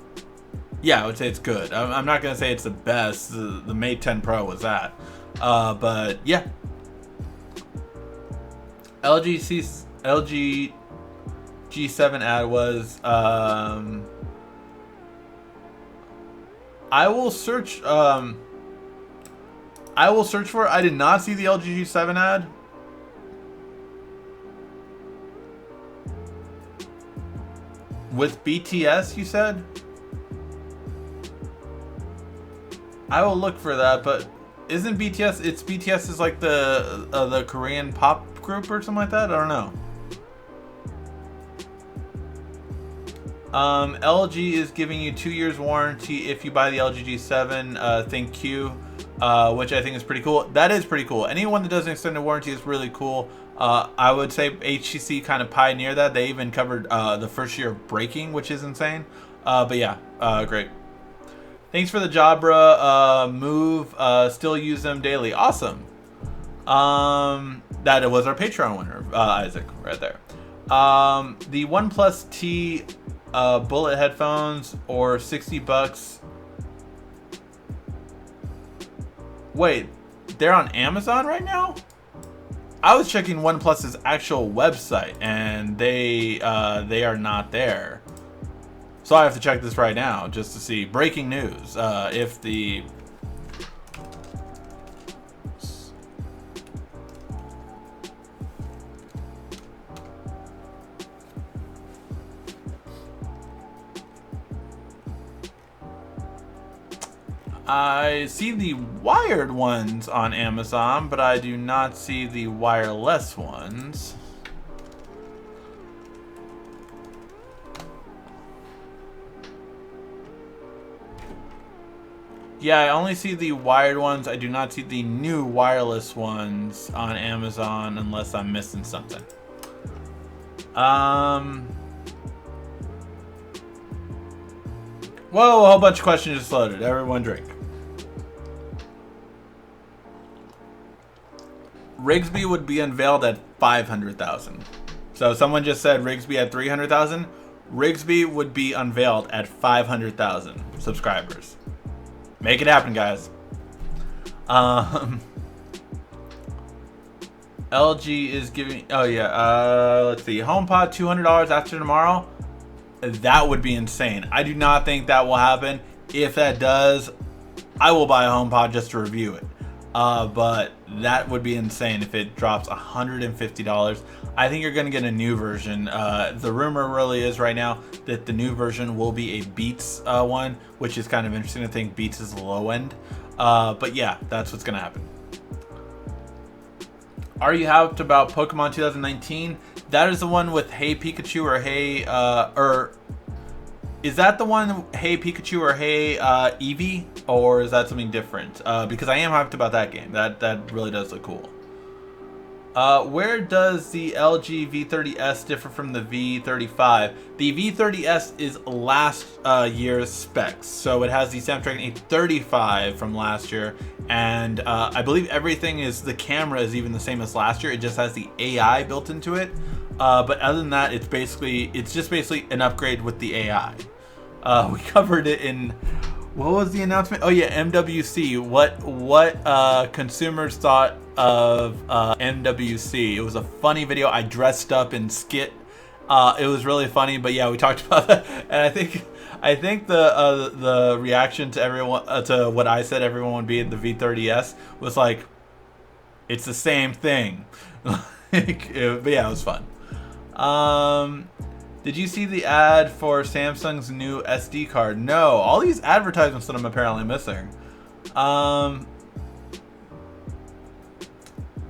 Yeah, I would say it's good. I'm not gonna say it's the best. The Mate 10 Pro was that. But yeah. LG G7 ad was I will search for it. I did not see the LG G7 ad. With BTS, you said? I will look for that, but isn't BTS? It's BTS is like the Korean pop group or something like that. I don't know. LG is giving you 2 years warranty if you buy the LG G7 Think Q, which I think is pretty cool. That is pretted cool. Anyone that does an extended warranty is really cool. I would say HTC kind of pioneered that. They even covered the first year of braking, which is insane. But yeah, great. Thanks for the Jabra move. Still use them daily. Awesome. That was our Patreon winner, Isaac, right there. The OnePlus T bullet headphones or $60. Wait, they're on Amazon right now? I was checking OnePlus's actual website and they are not there. So I have to check this right now just to see. Breaking news. If the I see the wired ones on Amazon, but I do not see the wireless ones. Yeah, I only see the wired ones. I do not see the new wireless ones on Amazon unless I'm missing something. Whoa, a whole bunch of questions just loaded. Everyone drink. Rigsby would be unveiled at 500,000. So someone just said Rigsby at 300,000. Rigsby would be unveiled at 500,000 subscribers. Make it happen, guys. LG is giving. Oh yeah. Let's see. HomePod $200 after tomorrow. That would be insane. I do not think that will happen. If that does, I will buy a HomePod just to review it. But that would be insane if it drops $150. I think you're going to get a new version. The rumor really is right now that the new version will be a Beats one, which is kind of interesting. I think Beats is the low end. But yeah, that's what's going to happen. Are you hyped about Pokemon 2019? That is the one with Hey Pikachu or Hey, or is that the one Hey Pikachu or Hey Eevee, or is that something different? Because I am hyped about that game. That really does look cool. Where does the LG V30S differ from the V35? The V30S is last year's specs, so it has the Snapdragon 835 from last year, and I believe everything is, the camera is even the same as last year. It just has the AI built into it. But other than that, it's just basically an upgrade with the AI. We covered it in, what was the announcement? Oh yeah, MWC. What consumers thought of MWC. It was a funny video. I dressed up in skit. It was really funny, but yeah, we talked about that. And I think the reaction to everyone to what I said everyone would be in the V30S was like, it's the same thing. But yeah, it was fun. Did you see the ad for Samsung's new SD card? No, all these advertisements that I'm apparently missing.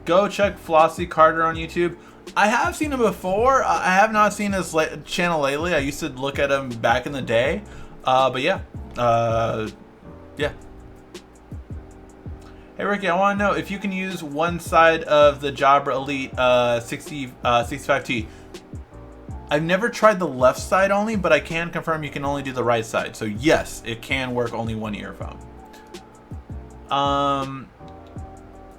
Go check Flossie Carter on YouTube. I have seen him before. I have not seen his channel lately. I used to look at him back in the day. But yeah. Yeah. Hey Ricky, I want to know if you can use one side of the Jabra Elite 65T. I've never tried the left side only, but I can confirm you can only do the right side. So yes, it can work only one earphone.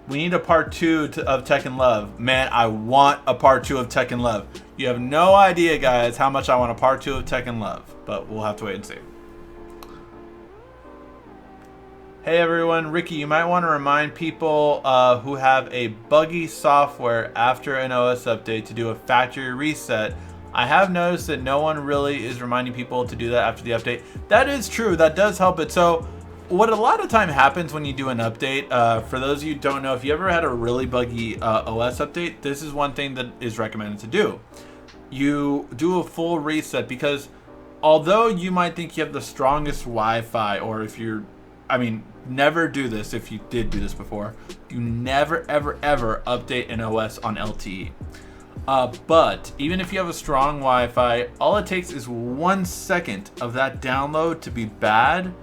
We need a part 2 of Tekken Love. Man, I want a part 2 of Tekken Love. You have no idea, guys, how much I want a part 2 of Tekken Love. But we'll have to wait and see. Hey everyone, Ricky, you might want to remind people who have a buggy software after an OS update to do a factory reset. I have noticed that no one really is reminding people to do that after the update. That is true, that does help it. So what a lot of time happens when you do an update, for those of you who don't know, if you ever had a really buggy OS update, this is one thing that is recommended to do. You do a full reset, because although you might think you have the strongest Wi-Fi, or if you're, I mean, never do this if you did do this before. You never, ever, ever update an OS on LTE. But even if you have a strong Wi-Fi, all it takes is 1 second of that download to be bad,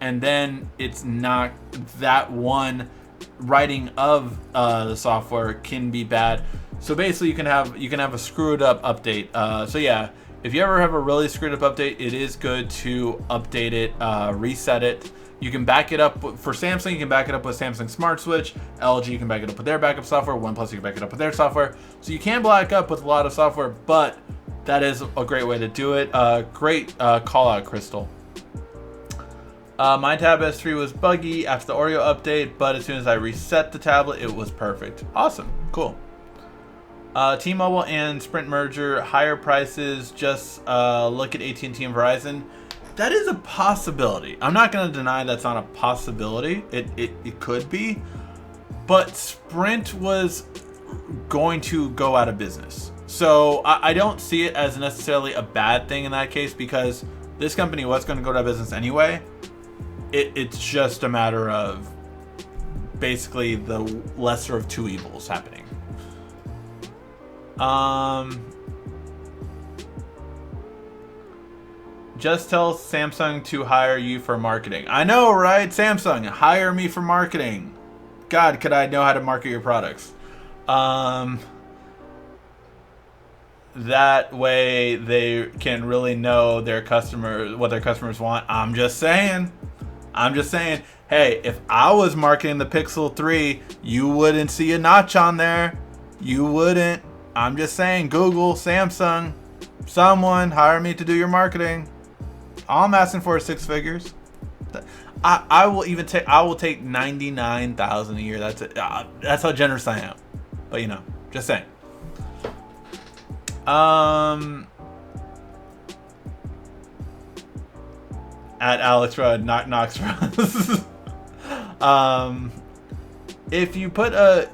and then it's not that one writing of the software can be bad. So basically, you can have a screwed up update. So yeah, if you ever have a really screwed up update, it is good to update it, reset it. You can back it up for Samsung. You can back it up with Samsung Smart Switch. LG, you can back it up with their backup software. OnePlus, you can back it up with their software. So you can back up with a lot of software, but that is a great way to do it. Great call out, Crystal. My Tab S3 was buggy after the Oreo update, but as soon as I reset the tablet, it was perfect. Awesome, cool. T-Mobile and Sprint merger, higher prices. Just look at AT&T and Verizon. That is a possibility. I'm not going to deny that's not a possibility. It could be. But Sprint was going to go out of business. So I don't see it as necessarily a bad thing in that case, because this company was going to go out of business anyway. It's just a matter of basically the lesser of two evils happening. Just tell Samsung to hire you for marketing. I know, right? Samsung, hire me for marketing. God, could I know how to market your products? That way they can really know their customers, what their customers want. I'm just saying. Hey, if I was marketing the Pixel 3, you wouldn't see a notch on there. You wouldn't. I'm just saying, Google, Samsung, someone hire me to do your marketing. All I'm asking for is 6 figures. I will take 99,000 a year. That's it. That's how generous I am. But you know, just saying. At Alex Rudd, Knox Rudd. If you put a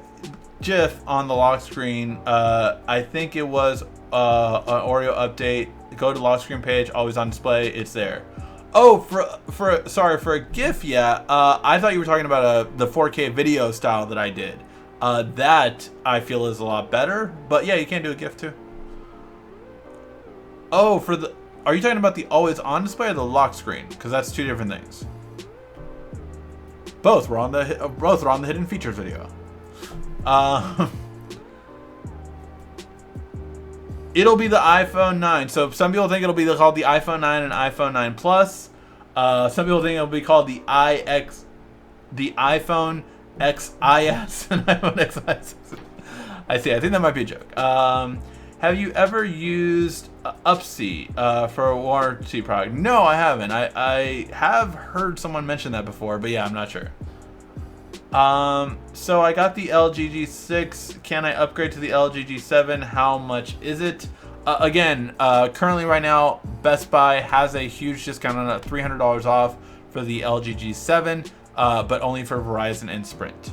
GIF on the lock screen, I think it was an Oreo update. Go to lock screen page, always on display. It's there. Oh, for a GIF, yeah. I thought you were talking about the 4K video style that I did. That I feel is a lot better. But yeah, you can do a GIF too. Oh, are you talking about the always on display or the lock screen? Because that's two different things. Both were on the hidden features video. It'll be the iPhone 9. So some people think it'll be called the iPhone 9 and iPhone 9 Plus. Some people think it'll be called the iPhone XIS and iPhone XIS. I see. I think that might be a joke. Have you ever used Upsy for a warranty product? No, I haven't. I have heard someone mention that before, but yeah, I'm not sure. So I got the LG G6. Can I upgrade to the LG G7? How much is it? Again, currently right now, Best Buy has a huge discount on it, $300 off for the LG G7, but only for Verizon and Sprint.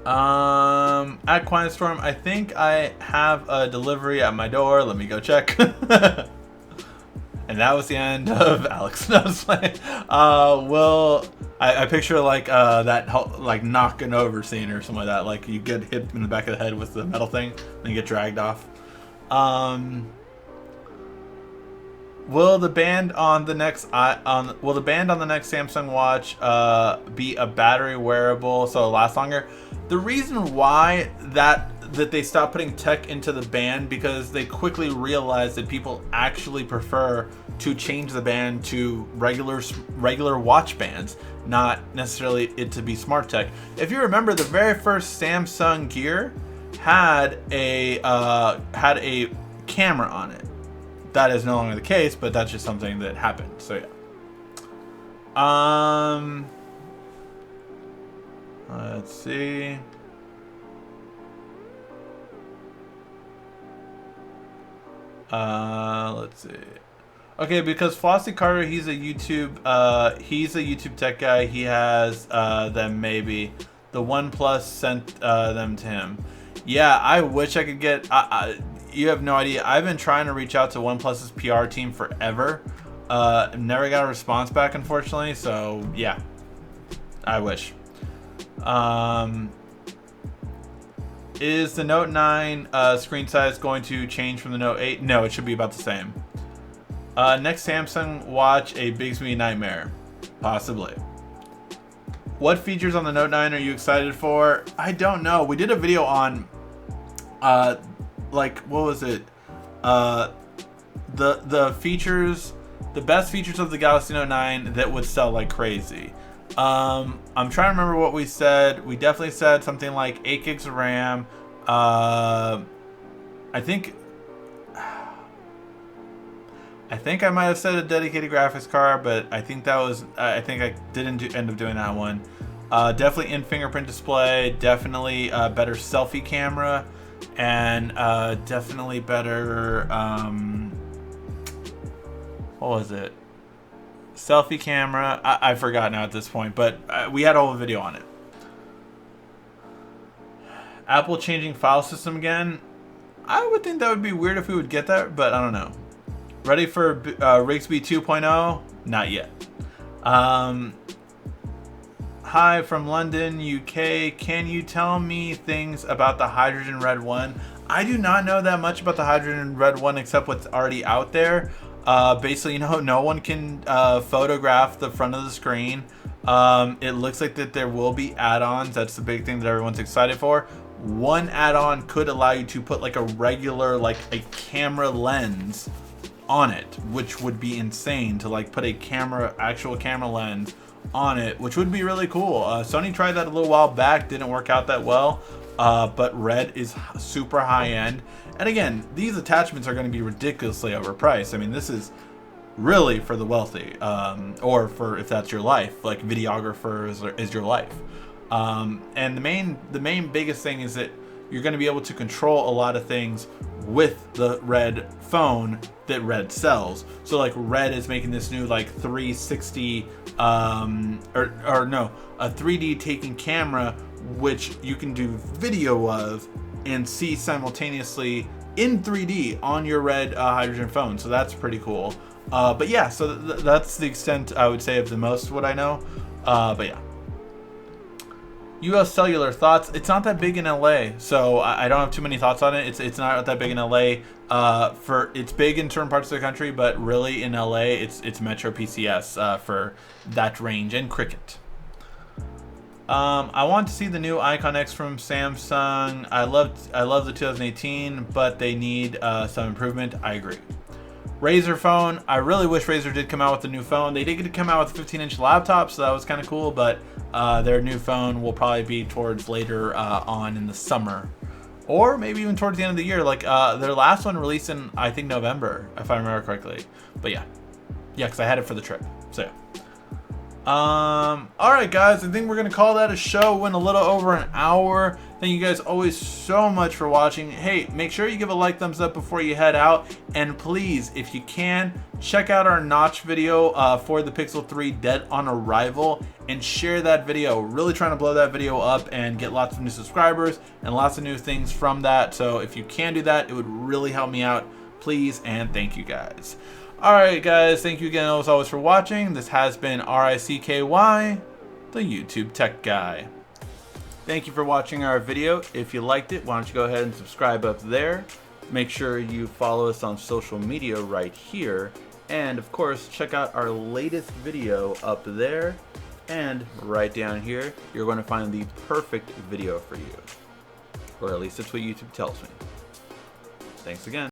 At Quiet Storm, I think I have a delivery at my door. Let me go check. And that was the end of Alex. No, I was playing. I picture like that like knocking over scene or something like that. Like you get hit in the back of the head with the metal thing, then you get dragged off. Will the band on the next Samsung Watch be a battery wearable so it'll last longer? The reason why that they stopped putting tech into the band, because they quickly realized that people actually prefer to change the band to regular watch bands, not necessarily it to be smart tech. If you remember, the very first Samsung Gear had a camera on it. That is no longer the case, but that's just something that happened. So yeah. Let's see. Let's see. Okay, because Flossie Carter, he's a YouTube tech guy. He has them maybe. The OnePlus sent them to him. Yeah, I wish I could get. You have no idea. I've been trying to reach out to OnePlus's PR team forever. Never got a response back, unfortunately. So yeah, I wish. Is the Note 9 screen size going to change from the Note 8? No, it should be about the same. Next Samsung watch, a Bixby nightmare. Possibly. What features on the Note 9 are you excited for? I don't know. We did a video on, like, what was it? The features, the best features of the Galaxy Note 9 that would sell like crazy. I'm trying to remember what we said. We definitely said something like 8 gigs of RAM. I think I might have said a dedicated graphics card, but I think that was, I think I didn't end up doing that one. Definitely in fingerprint display, definitely better selfie camera, and definitely better, what was it? Selfie camera. I forgot now at this point, but we had a whole video on it. Apple changing file system again. I would think that would be weird if we would get that, but I don't know. Ready for Rigsby 2.0? Not yet. Hi from London, UK. Can you tell me things about the Hydrogen Red 1? I do not know that much about the Hydrogen Red 1 except what's already out there. Basically, you know, no one can photograph the front of the screen. It looks like that there will be add-ons. That's the big thing that everyone's excited for. One add-on could allow you to put like a regular, like a camera lens on it, which would be insane to like put a actual camera lens on it, which would be really cool. Sony tried that a little while back, didn't work out that well, but Red is super high-end. And again, these attachments are going to be ridiculously overpriced. I mean, this is really for the wealthy, or for if that's your life, like videographers is your life. And the main biggest thing is that you're going to be able to control a lot of things with the Red phone that Red sells. So like Red is making this new like 360, a 3D taking camera, which you can do video of and see simultaneously in 3D on your Red Hydrogen phone. So that's pretty cool. But yeah, so that's the extent I would say of the most what I know. But yeah. US Cellular thoughts. It's not that big in LA, so I don't have too many thoughts on it. It's not that big in LA. It's big in certain parts of the country, but really in LA, it's Metro PCS for that range and Cricket. I want to see the new Icon X from Samsung. I love the 2018, but they need some improvement. I agree. Razer phone. I really wish Razer did come out with a new phone. They did come out with a 15-inch laptop, so that was kind of cool, but their new phone will probably be towards later on in the summer, or maybe even towards the end of the year. Like their last one released in, I think, November, if I remember correctly. But yeah, because I had it for the trip. So yeah. Alright guys, I think we're gonna call that a show. Went a little over an hour. Thank you guys always so much for watching. Hey, make sure you give a like, thumbs up before you head out, and please, if you can, check out our notch video for the Pixel 3 Dead on Arrival and share that video. Really trying to blow that video up and get lots of new subscribers and lots of new things from that. So if you can do that, it would really help me out. Please and thank you guys. Alright guys, thank you again as always for watching. This has been RICKY, the YouTube Tech Guy. Thank you for watching our video. If you liked it, why don't you go ahead and subscribe up there. Make sure you follow us on social media right here. And of course, check out our latest video up there. And right down here, you're going to find the perfect video for you. Or at least that's what YouTube tells me. Thanks again.